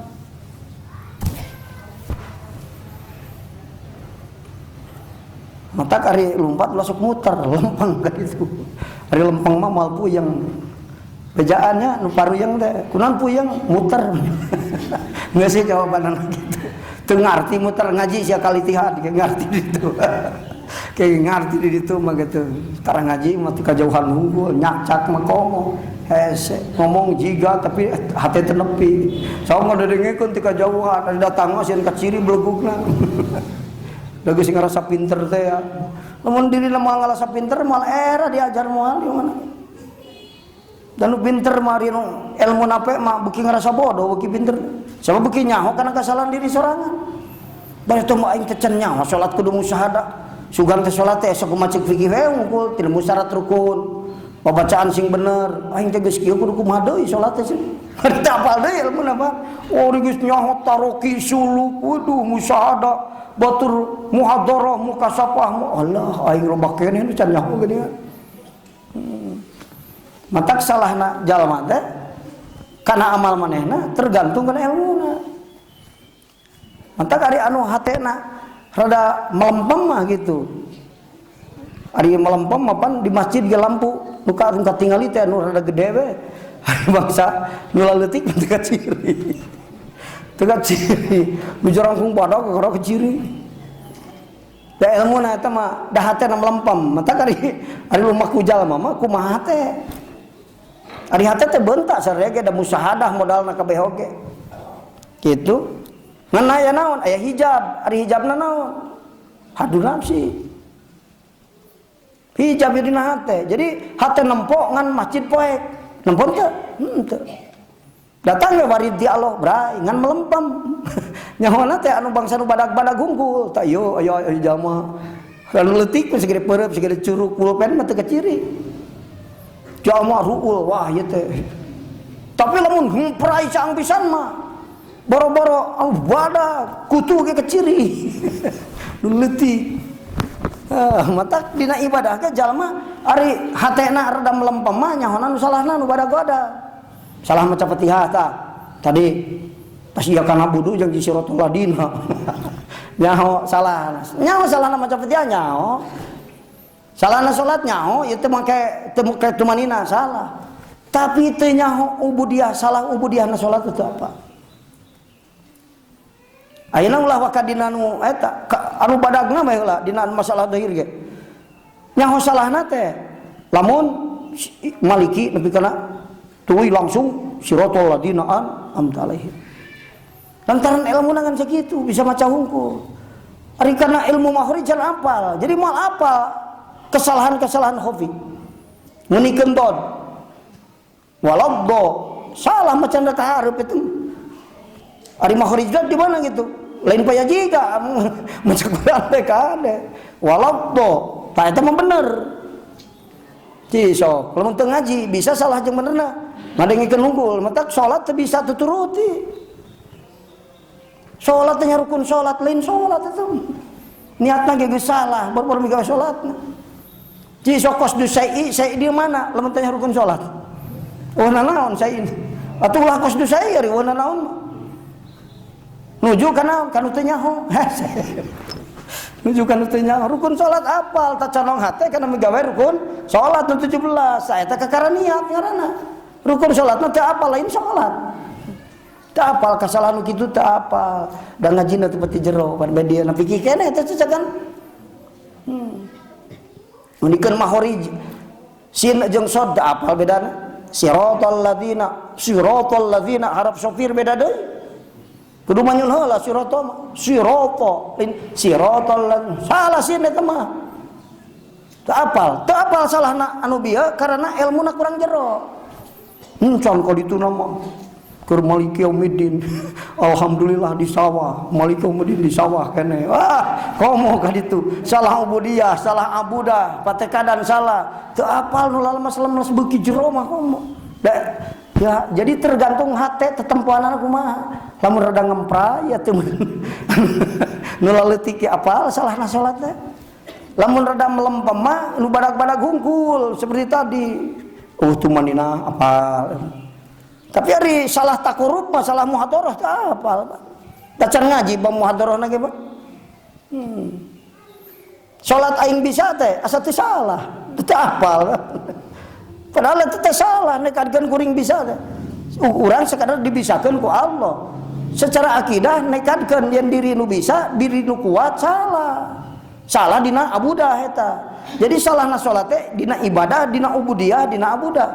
Mata kari lompat masuk muter lempeng ka itu. Ari lempeng mah moal puyeng. bejaannya nu paruyeng teh kunaon puyeng muter. Geus sih jawabanna gitu. Teu ngarti muter ngaji sia kalitihan kayak ngarti di ditu. Kayak ngarti di ditu mah gitu. Tara ngaji mah teu kajauhan unggul nyacak mah komo. Hese ngomong jiga tapi hate teu nepi. Saong ngadedengekeun teu kajauhan ada datang mah sieun ka ciri belegugna. Da geus ngarasa pinter teh ya. Lamun diri moal ngarasa pinter moal era diajar moal di mana. Dan lu pinter mari nu ilmu nape mah beuki ngarasa bodoh beuki pinter. Siapa beuki nyaho kana kesalahan diri sorangan. Da itu mah aing teh can nyaho salat kudu musyahadah. Sugan teh salat teh sok macik fikih we unggul tilmu syarat rukun. Pembacaan sing bener. Aing teh geus kieu kudu kumaha deui salat teh. Teu apal deui ilmu apa? Oh geus nyaho taroki suluk kudu musyahadah. Batur muhadarah mukasafah Allah aing loba keneh nu can nyaho geuningan. Matak salahna jalma teh kana amal manehna tergantung kana ilmuna. Matak ari anu hatena rada melempem mah gitu. Ari melempem mapan di masjid ge lampu nu katingali teh anu rada gede we. Ari bangsa nu leutik teu kaciri. Teu kaciri. Nu jarangkung badag gara kaciri. Da ilmuna eta mah da hatena melempem. Matak ari lumah ku jalma mah kumaha teh? Ari hate teh beuntak sarege da musyahadah modalna kabeh oge. Kitu. Ngan aya naon? Aya hijab. Ari hijabna naon? Hadu nafsi. Hijab dina hate. Jadi hate nempok ngan masjid poek. Nempok teu? Teu. Datang ge bari di Allah brai ngan melempem. Nyawana teh anu bangsa nu badag-badag hungkul. Tak yo ayo jama. Anu leutik mah segede peureup segede curug pulpen mah teu kaciri. Jalma ruul wah ieu teh. Tapi lamun hemprai caang pisan mah boro-boro badak kutu ge keciri. Nu leutik. Mata dina ibadah ge jalma ari hatena rada melempem mah nyahona nu salahna nu badag-badag. Salah maca Fatihah tah. Tadi pas ieu kana budu jeung siratal ladina. Nyaho salah. Nyaho salahna maca Fatihah nyaho. Salahna salat nyaho ieu teh make teu manina salah. Tapi teu nyaho ubudiyah salah ubudiyahna salat itu apa? Ayeuna ulah wakadina nu eta anu badagna mah heula dina masalah zahir ge. Nyaho salahna teh lamun maliki nepi kana tuwi langsung siratal ladina an'amta alaihim. Lantaran ilmu nangan sakitu bisa maca hungkul. Ari kana ilmu makhrijan apal. Jadi moal apal kesalahan-kesalahan khafi. Ngunikeun dod. Waladdo salah macan da taharuf itu. Ari makhrijan di mana gitu? Lain paya jiga maca Quran teh kade. Waladdo tah eta mah bener. Ci sok, lamun teu ngaji bisa salah jeung benerna. Ngadengikeun hungkul, matak salat teu bisa tuturuti. Salat teh rukun salat lain salat eta. Niatna ge geus salah, baru migawe salatna. Ci sok qasdu syai di mana? Lamun teh rukun salat. Oh naon syai? Atuh ulah qasdu syai ari wana naon? Nuju kana teu nyaho. Nuju kana teu nyaho. Rukun salat apal ta canong hate kana migawe rukun salat nu 17. Saeta kakara niat ngaranna. Rukun salatna teu apal lain salat. Teu apal kasalahan kitu teu apal. Da ngajina teu pati jero pan media na pikir keneh teh cacakan. Munikeun mahorij sin jeung sod teu apal bedana. Siratal ladzina harap sopir beda deui. Kudu manyun heula siratal salah sin eta mah. Teu apal salahna anu bieu karena ilmuna kurang jero. Can ka ditu nama keur Maliki Yaumiddin. Alhamdulillah di sawah, Maliki Yaumiddin di sawah keneh. Wah, komo ka ditu. Salah ubudiyah, salah abudah, patekadan salah. Teu apal nu lemes-lemes beuki jero mah komo. Ya, jadi tergantung hate tetempoanana kumaha. Lamun rada ngempra ya teu nu leutik apal salahna salat teh. Lamun rada melempem mah nu badag-badag hungkul seperti tadi. Tuh manina apal. Tapi ari salah takurub mah salah muhadarah teh apal. Da can ngaji bang muhadarahna ge mah. Salat aing bisa teh asa teu salah, teu apal. Padahal itu teh salah, nekadkeun kuring bisa teh. Urang sekadar dibisakeun ku Allah. Secara akidah nekadkeun yen diri nu bisa, diri nu kuat salah. Salah dina abudah eta. Jadi salahna salat teh dina ibadah, dina ubudiyah, dina abudah.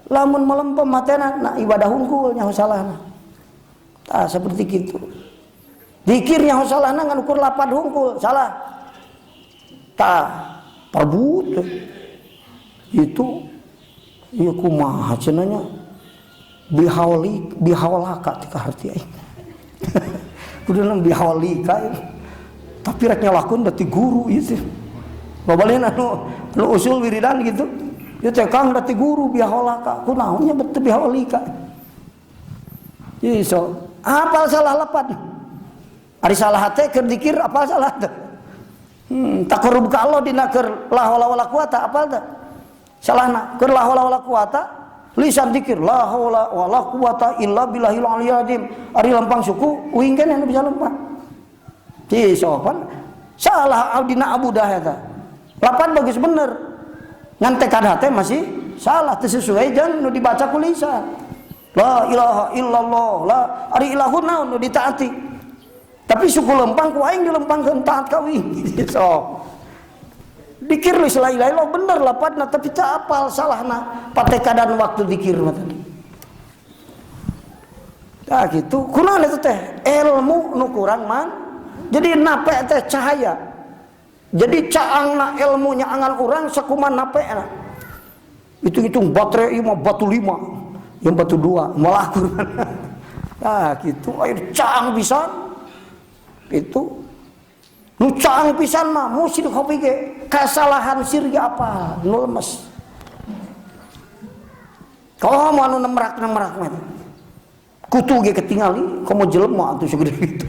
Lamun melempem matena na ibadah hungkul nyaho salahna. Tah seperti kitu. Zikir nyaho salahna ngan ukur lapad hungkul, salah. Tah parbut itu ieu kumaha cenanya bihawlaka tika harti aing. Kudu bihawlika tapi rek nyalakeun da ti guru ieu teh. Babaleun anu usul wiridan gitu. Ieu teh kang da ti guru bihawlaka. Kunaon nya beuteung bihawlika. Ieu so apal salah lapad. Ari salah teh keur zikir apal salah teh. Taqarrub ka Allah dina keur la haula wala quwata apal teh. Salahna keur la haula wala quwata lisan zikir la haula wala quwata illa billahil aliyil azim. Ari lempang suku uing keneh bisa lempang. Ci sopan salah dina abudah eta. Lapan bagus bener. Ngan tekad hate masih salah teu sesuai jeung nu dibaca ku lisan. La ilaha illallah, la ari ilahun naon nu ditaati. Tapi suku lempang ku aing dilempangkeun taat ka uing. So. Dikir li la ilaha illallah bener lapadna tapi teu apal salahna patekadan waktu dikir mah tadi. Tah kitu, kunaon eta teh? Ilmu nu kurang man. Jadi nape teh cahaya. Jadi caangna ilmu nyaangan urang sakumaha napena. Hitung-hitung baterai ieu mah batu 5, yang batu 2 malah kurang. Tah kitu air caang pisan. Itu nu caang pisan mah musyrik kopi ge kasalahan sirri apa nu lemes. Kau mau anu nemrak mah. Kutu ge ketingali komo jelema atuh segede kitu.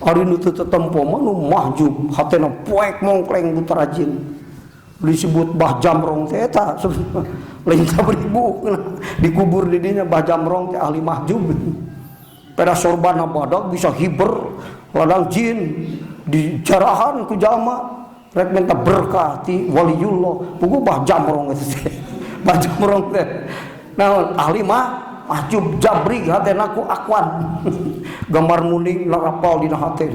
Ari nu teu tetempo mah nu mahjub hatena poek mongkleng buta rajin. Disebut bah jamrong teh eta lain sabaribu dikubur di dinya bah jamrong teh ahli mahjub. Pada sorban badak bisa hiber ladang jin dijarahan ku jalma rek minta berkah ti waliullah puguh bah jamrong eta teh. Bah jamrong teh naon ahli mah mahjub jabri hatena ku akwan. Gambar muning larapal dina hate.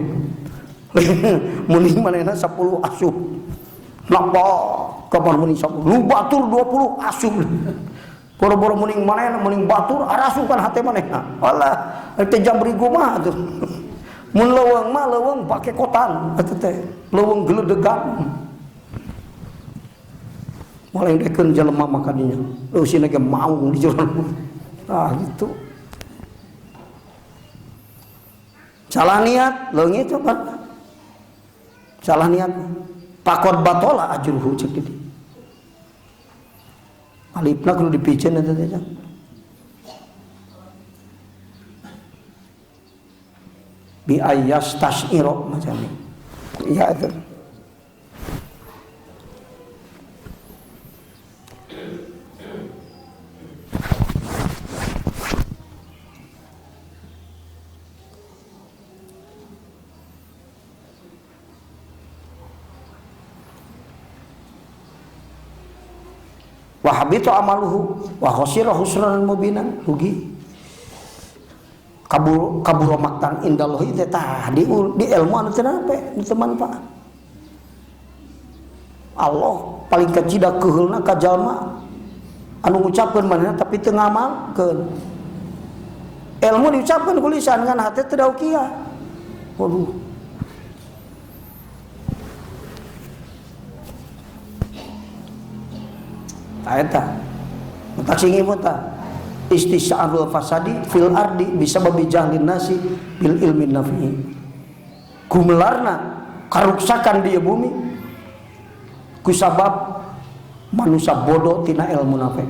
Muning manehna 10 asup. Napa gambar muning 10. Lu batur 20 asup. Boro-boro muning manehna muning batur arasukan hate manehna. Alah teh jabri kumaha atuh. Mun leuweung mah leuweung pake kotan atuh teh. Leuweung geledegan. Mulai dekeun jelema makadinya. Eusina ge maung di jero. Ah gitu. Salah niat, leungit coba. Salah niat. Pakot batola ajruhu cek di. Alifna kudu dipiceun eta teh. Bi ayas tasiro macam ni. Ya itu. Wa habitu amaluhu wa khasira husran mubinan rugi kabur maktan indallah itu tah di ilmu anu teu nape teu manfaat. Allah paling kacida keheulna ka jalma anu ngucapkeun manehna tapi teu ngamalkeun. Ilmu diucapkeun ku lisan ngan hate teu daukiah. Waduh. Eta tak singipun tah istisarul fasadi fil ardi bisa babi jahlin nasi bil ilmi nafi. Gumelarna karuksakan di bumi kusabab manusia bodoh tina ilmu nafi.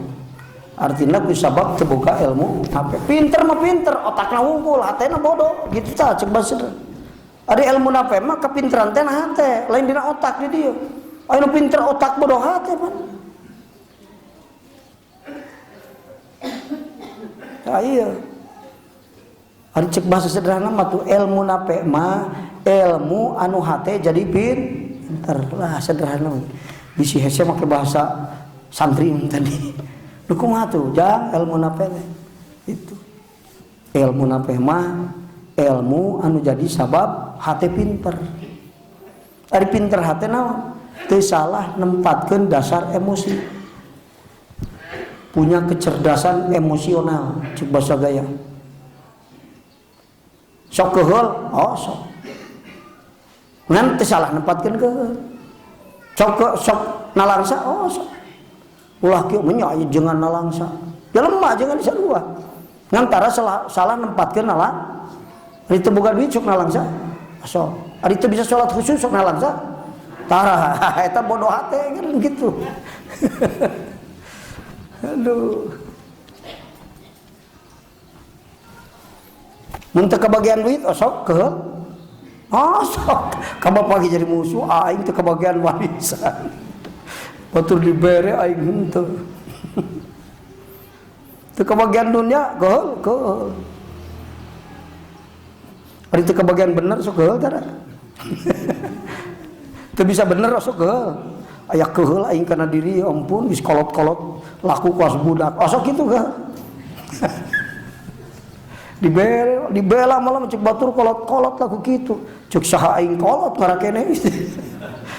Artinya kusabab teboga ilmu nafi. Pinter mah pinter, otakna wungkul, hatena bodoh, gitu tah cek basir. Ada ilmu nafi mah kapinteran teh nah hate, lain dina otak di dieu. Anu pinter otak bodoh hate mah. Iya. Ari cek bahasa sederhana mah tuh ilmu nape mah ilmu anu hate jadi pinter lah sederhana. Bisi hese make bahasa santri tadi dukung atuh jang ilmu napeh itu ilmu napeh mah ilmu anu jadi sabab hati pinter. Ari pinter hati naon? Teu salah nempatkeun dasar emosi. Punya kecerdasan emosional, cek basa gaya. Sok keheul, oh sok. Ngan teu salah nempatkeun keheul. Sok nalangsa, oh sok. Ulah kieu mah nya jangan nalangsa. Jelema jangan disarua. Ngan tara salah nempatkeun nalang. Ari teu boga duit sok nalangsa. Sok. Ari teu bisa salat khusyuk sok nalangsa. Tara eta bodoh hate kan gitu. Aduh. Mun teu kebagian duit sok keheul. Sok. Ka pagi jadi musuh aing teu kebagian warisan. Batur dibere aing henteu. Teu kebagian dunya keheul. Ari teu kebagian bener sok keheul tara. Teu bisa bener sok keheul. Aya keheul aing kana diri ampun geus kolot-kolot laku kuas budak. Sok kitu ka. Dibela malah cek batur kolot-kolot laku kitu. Cek saha aing kolot ngarakene.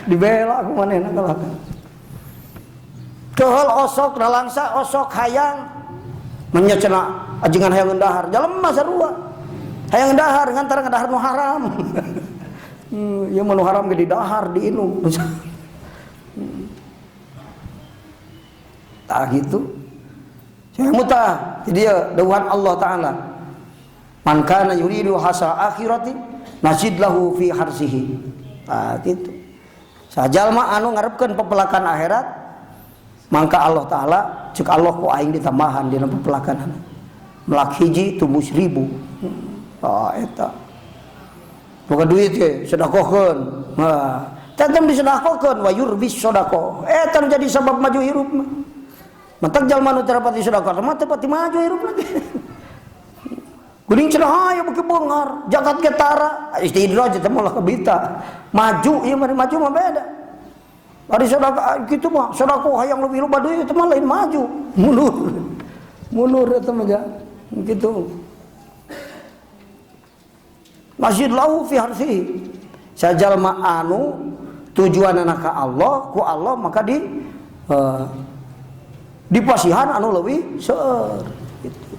Dibela aku manehna kalah. Keheul osok nalangsa osok hayang nya cenah ajengan hayang ngandahar. Jalema sarua. Hayang ngandahar ngantara ngandahar nu haram. Ya manu haram ge didahar diinum. Tah gitu. Saya muta dia dawuhan Allah taala. Man kana yuridu hasa akhirati nazid lahu fi harsihi. Tah gitu. Sajalma anu ngarepkeun pepelakan akhirat mangka Allah taala ceuk Allah ku aing ditambahan dina pepelakanan. Melak hiji tubuh 1000. Eta. Boga duit ge sedekahkeun. Tetep disedekahkeun wa yurbis sedekah. Eta jadi sabab maju hirup mah. Mantak jalma nu teu pati sedekah mah teu pati maju hirup lagi. Kuring cenah aya beuki beungar, jagat ge tara, istidraj teh malah kabita. Maju ieu maju mah beda. Ari sedekah kitu mah, sedekah hayang leuwih loba duit teh mah lain maju, mundur. Mundur eta mah kitu. Masjid lahu fi harsihi. Sajalma anu tujuanna ka Allah, ku Allah maka dipasihan anu leuwih seueur gitu.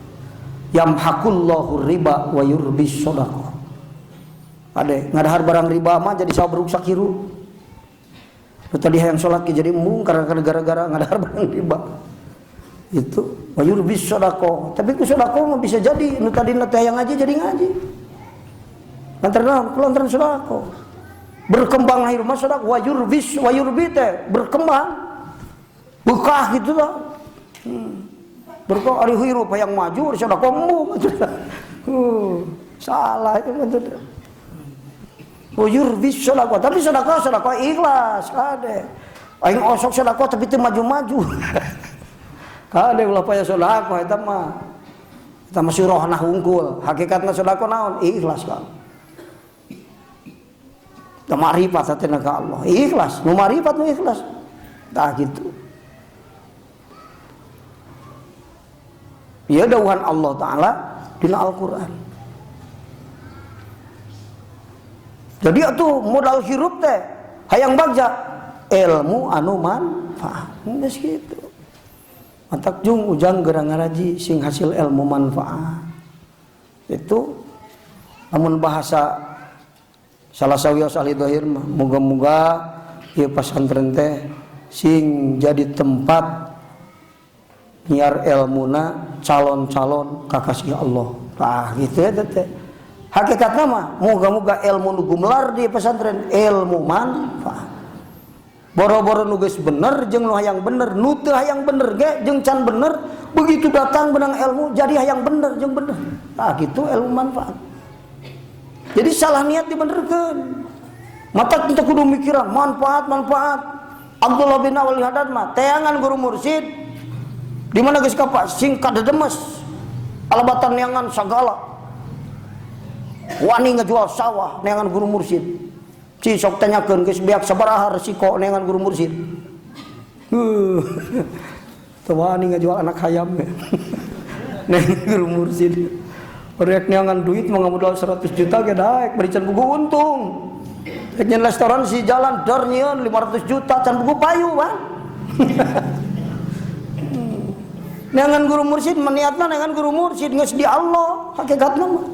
Yamhaqullahu riba wa yurbis shadaqah. Ade ngadahar barang riba mah jadi sabruk sakiru. Tadi hayang salat jadi embung karena gara-gara ngadahar barang riba. Itu wa yurbis shadaqah. Tapi ku sedekah mah bisa jadi nu tadina teh hayang ngaji jadi ngaji. Lantaran kulantaran sedekah. Berkembang lahir mah sedekah wa yurbi teh berkembang. Bekah gitu lah. Berkah ari hirup hayang maju sedekah embung. Salah itu betul. Wa yurbi sedekah, tapi sedekah ikhlas kade. Aing osok sedekah tapi teu maju-maju. Kade ulah paya sedekah eta mah. Eta mah sirohna hungkul. Hakikatna sedekah naon? Ikhlas kan. Marifat hatena ka Allah ikhlas nu marifat nu ikhlas tah gitu ya dawuhan Allah taala dina Al-Qur'an. Jadi atuh modal hirup teh hayang bagja ilmu anu manfaat geus kitu. Matak jung ujang gerang ngaraji sing hasil ilmu manfaat itu lamun bahasa salah sawios ahli dhahir mah moga-moga ieu pasantren teh sing jadi tempat nyiar ilmuna calon-calon kakasih Allah. Tah gitu ya teh. Hakikatna mah moga-moga ilmu nu gumelar di pesantren ilmu manfaat. Boro-boro nu geus bener jeung nu hayang bener, nu teu hayang bener ge jeung can bener, begitu datang benang ilmu jadi hayang bener jeung bener. Tah gitu ilmu manfaat. Jadi salah niat dibenerkeun. Mata kita kudu mikiran manfaat. Abdullah bin Awal Haddad mah teangan guru mursyid di mana geus ka sing kadedemes alabatan neangan sagala. Wani ngajual sawah neangan guru mursyid. Ci sok tanyakeun geus beak sabaraha resiko neangan guru mursyid. Tawani ngajual anak hayam ya. Neng guru mursid. Rek neangan duit mau ngamudal 100 juta ge daek beri can buku untung. Rek nyen restoran si jalan dor nyieun 500 juta can buku payu Bang. Neangan guru mursid meniatna neangan guru mursid geus di Allah hakikatna mah.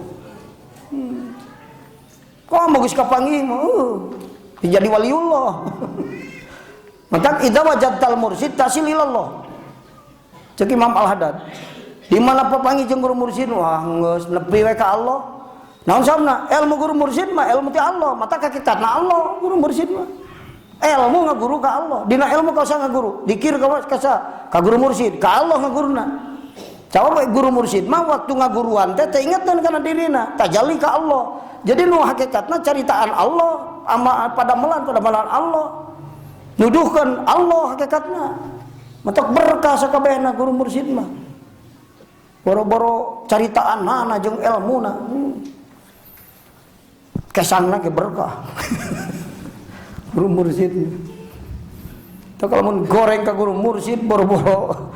Kok bagus kapanggih mah jadi waliullah. Maka idza wajadtal mursid tasil ilallah. Cek Imam Al-Haddad. Di mana papanggih jeung guru mursid wah geus nepi we ka Allah. Naon sabna? Ilmu guru mursid mah ilmu ti Allah, mata hakikatna Allah guru mursid mah. Ilmu ngaguru ka Allah. Dina ilmu ka usah ngaguru. Dikir ka guru mursid, ka Allah ngaguruna. Coba guru mursid mah waktu ngaguruan teh ingetan kana dirina, tajalli ka Allah. Jadi nu hakikatna caritaan Allah ama pada melan Allah. Nuduhkeun Allah hakikatna. Matak berkah sakabehna guru mursid mah. Boro-boro caritaan mana jeung ilmuna. Kesanna ge berkah. Guru mursid. Tah kalau mun goreng ka guru mursid boro-boro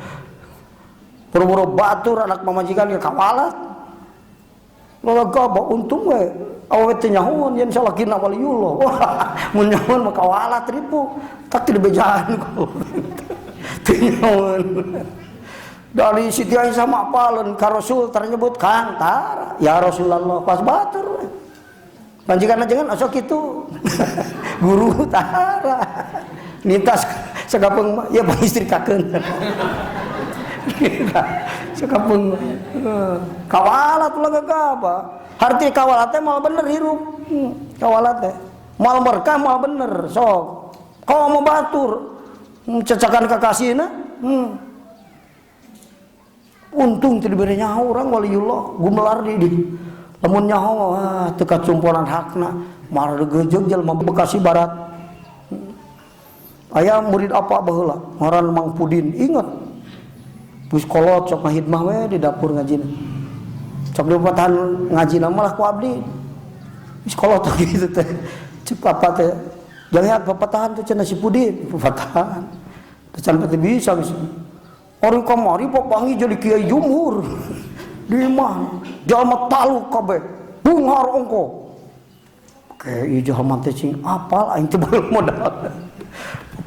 batur anak pamajikan ge kawalat. Lalaga ba untung we awet teh nyahoon yen salakina waliullah. Wah, mun nyahoon mah kawalat ribu. Tak teu bejaan ku. Teu nyahoon. Dari Siti Aisyah mapaleun ka Rasul ternyebut Kang tara. Ya Rasulullah pas batur. Panjikan jangan asok kitu. Guru tara. Nintas sagapeung ya pangistrikakeun. Sakapeung kawalat ulah gagaba. Harti kawalat teh moal bener hirup. Kawalat teh moal berkah moal bener sok. Kau mau batur cecakan kakasihna. Untung teu dibere nyaho urang waliullah gumelar di lamun nyaho wah teu kacumponan hakna margejeug jelema Bekasi Barat. Aya murid apa baheula ngaran Mang Pudin inget bus kolot sok ngahidmah we di dapur ngajina sok dipatahan ngajina malah ku abdi bus kolot gitu teh cek apa teh jangan papatahan teh cenah si Pudin papatahan teh can teh bisa ori kamari papanggih jadi kiai jumhur di imah jalma taluk kabeh bunghar ongko kiai jalma teh cing apal aing teh bae modal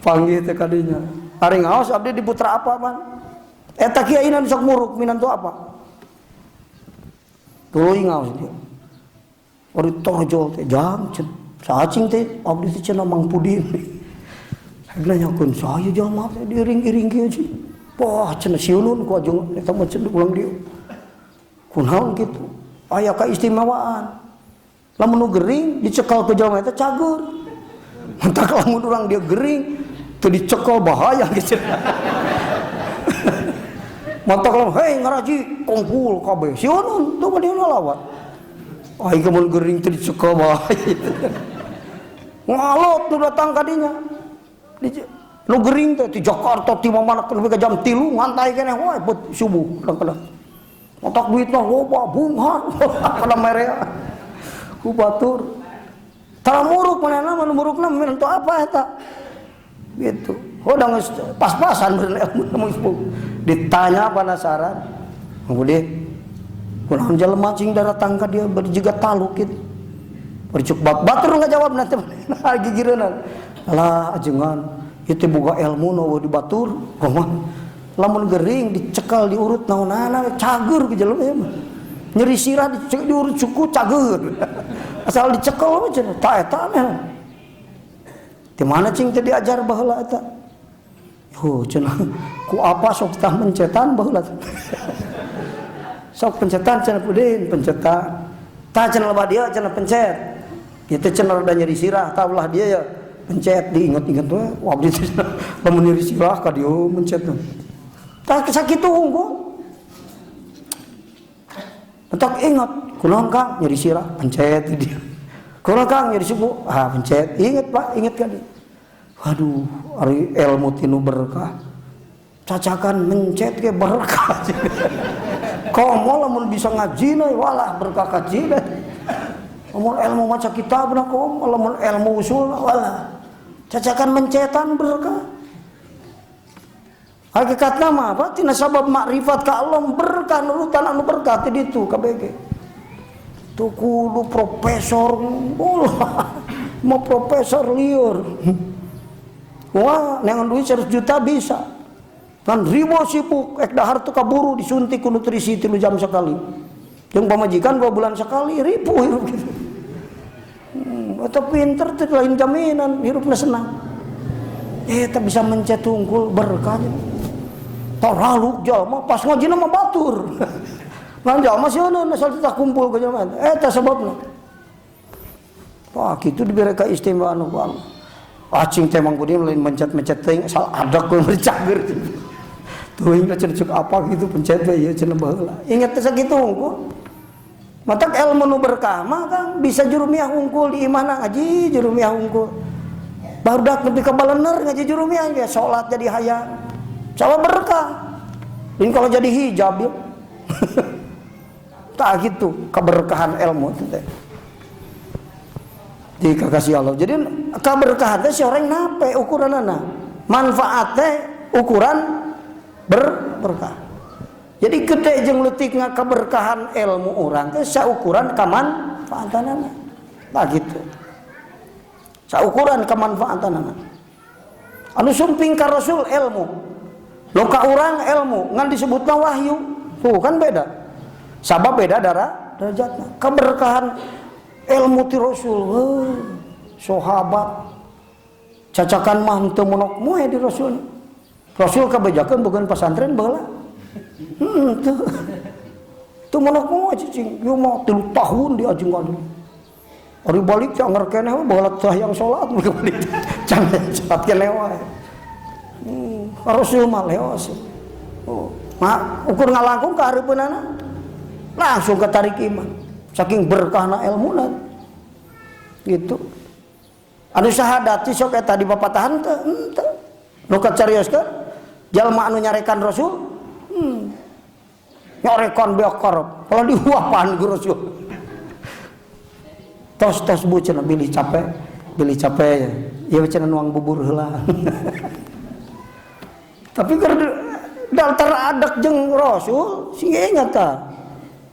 panggih teh kadinya ari ngaos abdi di putra apa man eta kiai na sok muruk minantu apa tuluy ngaos dia ori torjol teh jam cen sacing teh abdi teh cenah Mang Pudin habna nyakeun saya jalma teh diring-iring kieu cing wah cenah siunun ku ajung eta mah cenah ulang dieu kunaon kitu aya kaistimewaan lamun nu gering dicekal ku jalma eta cager mentak lamun urang dia gering teu dicekal bahaya gitu mentak lamun hei ngaraji kongkul kabeh siunun teu mah lawat ai mun gering teu dicekal bahaya ngalot nu datang ka dinya nu gering teh di Jakarta ti mana lebih ke jam 3 ngantai keneh wae bet subuh kadang-kadang. Otak duitna loba bunghar kana merea. Ku batur. Tara muruk manehna mun murukna minantu apa eta? Gitu. Hodang geus pas-pasan bener ilmu sepuh. Ditanya penasaran. Kemudian kunaon jelema cing datang ka dia berjiga taluk kitu. Bercuk batur ngajawab nanti gigireunana. Alah ajengan itu boga ilmu nu di batur kumaha lamun gering dicekal diurut naonana cager ke jelema mah nyeri sirah diurut suku cager asal dicekal we cenah ta eta mah di mana cing teh diajar baheula eta yo cenah ku apa sok tah mencetan baheula sok pencetan cenah Pudin pencetan tah cenah loba dia cenah pencet kitu cenah rada nyeri sirah tah ulah dia ya pencet diinget-inget we abdi teh lamun nyeri sirah ka dieu mencet tah sakitu unggul entak ingat kunaon Kang nyeri sirah pencet dia kunaon Kang nyeri subuh pencet inget Pak inget kan waduh ari ilmu tinu berkah cacakan mencet ge berkah komo lamun bisa ngajina walah berkah kajina lamun ilmu maca kitabna komo lamun ilmu usul walah cacakan mencetan berkah Hakikatna mah apa? Tina sabab makrifat ka Allah berkah nurutan anu berkah ti ditu KBG. Tuh kudu profesor mau profesor liur. Wah, dengan duit 100 juta bisa. Kan ribu sibuk ek dahar tuh kaburu disuntik ku nutrisi 3 jam sekali. Jeung pamajikan 2 bulan sekali ribu hirup gitu. Atau pinter teh lain jaminan hirupna senang. Eta bisa mencet unggul berkah. Taralu jalma pas ngajina mah batur. Lan jalma sieuna asal kita kumpul ke jalma. Eta sababna. Wah, kitu dibere keistimewaan ku Allah. Acing teh mangkudi lain mencet-mencet teuing asal adak ku bercager. Tuh ingat cercuk apa gitu pencet we ieu cenah baheula. Ingat teh sakitu unggul. Matak ilmu nu berkah mah Kang bisa jurumiah unggul di imana ngaji jurumiah unggul. Barudak nepi ka balener ngaji jurumiah ge salat jadi hayang. Coba berkah. Ini kalau jadi hijab ya. Tak gitu keberkahan ilmu itu teh. Dikasih Allah. Jadi keberkahan teh seorang nape ukuranana. Manfaatnya ukuran berkah. Jadi gede jeung leutikna keberkahan ilmu orang teh saukuran kamanfaatanana. Tak gitu. Saukuran kamanfaatanana. Anu sumping ka Rasul ilmu. Loka orang ilmu ngan disebutna wahyu. Tuh kan beda. Sabab beda derajatna. Keberkahan ilmu ti Rasul. Sahabat cacakan mah teu monok moe di Rasul. Rasul kabejakeun bukan pesantren baheula. Tuh monok moe cicing. Ieu mah 3 tahun diajengan. Ari balik canger keneh baheula hayang salat mereka balik. Cangan cepat keneh wae. Rasul mah leos. Ukur ngalangkung ka hareupeunana langsung ketarik iman. Saking berkahna ilmuna. Gitu. Anu syahadati sok eta di papatahan teh henteu. Nu kacarioskeun jalma anu nyarekan Rasul nyarekan beakar kalau diuapan ku Rasul. Tos bu cenah bilih capek ya cenah nuang bubur heula. Tapi keur daltar adak jeung Rasul sing ingat ka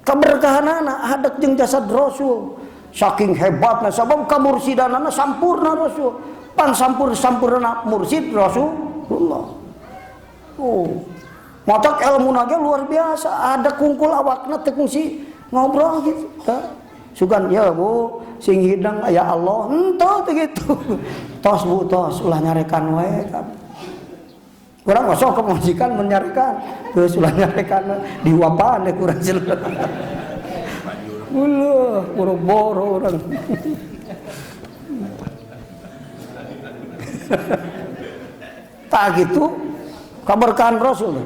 keberkahanana adak jeung jasad Rasul saking hebatna sabab kamursidanana sampurna Rasul pan sampurna mursid Rasulullah. Matak ilmuna ge luar biasa ada kungkul awakna teu kungsi ngobrol gitu sugan ya Bu sing hidang aya Allah henteu teh gitu. Tos Bu tos ulah nyarekan wae kan. Kurang masuk ke majikan menyarikan terus ulah nyarekan diwapan kurang jelas. Ulah boro-boro orang. Tak gitu keberkahan Rasul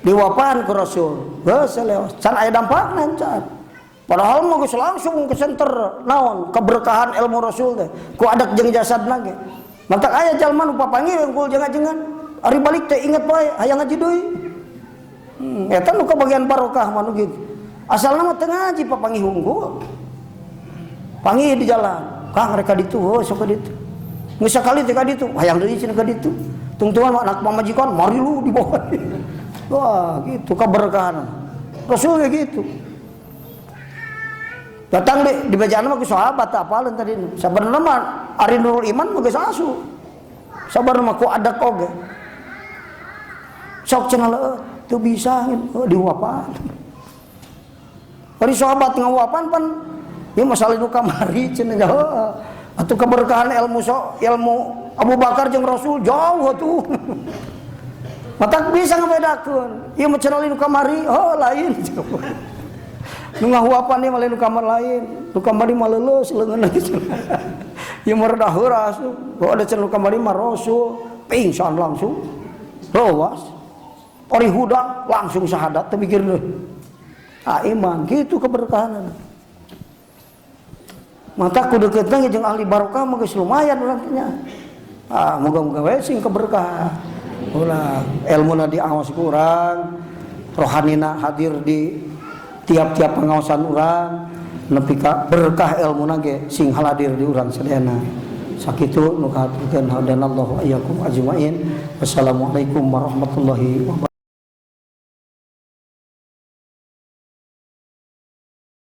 diwapan ke Rasul geus leos can aya dampakna can. Padahal mah geus langsung ke center naon keberkahan ilmu Rasul teh ku adak jeung jasadna ge. Mantak aya jalma nu papanggih unggul jangan-jangan ari balik teh inget bae hayang ngaji deui. Eta nu kabagian barokah mah nu kitu. Asalna mah teu ngaji papanggih unggul. Panggih di jalan, Kang rek ka ditu, sok ka ditu. Geus sakali teh ka ditu, hayang deui cenah ka ditu. Tungtungan anak pamajikan mari lu di bawah. Wah, gitu keberkahan. Rasul kayak gitu. Datang di bacaan mah ke sahabat apalan tadi. Sabarna mah ari nurul iman mah geus asu. Sabarna mah ku adak oge. Sok cenah leueuh teu bisa diwapan. Ari sahabat ngawapan pan ieu masalah nu kamari cenah heuh. Atuh keberkahan ilmu Abu Bakar jeung Rasul jauh atuh. Matak bisa ngabedakeun. Ieu mah cenah nu kamari lain. Nu ngahuapan ieu mah lain nu kamar lain. Nu kamari mah leuleus leungeunna cenah. Ieu mah rada heuras. Kalau ada cenah nu kamari mah Rasul pingsan langsung. Rowas. Ori hudang langsung syahadat teu mikir deui. Iman gitu keberkahan. Mata kudu keutna jeung ahli barokah mah geus lumayan urang nya. Moga-moga we sing keberkah. Ulah ilmuna diawas ku urang, rohanina hadir di tiap-tiap pengawasan urang, nepi ka berkah ilmuna ge sing haladir di urang sadayana. sakitu nu kahaturkeun hadanallahu iyyakum ajmain. Wassalamualaikum warahmatullahi wabarakatuh.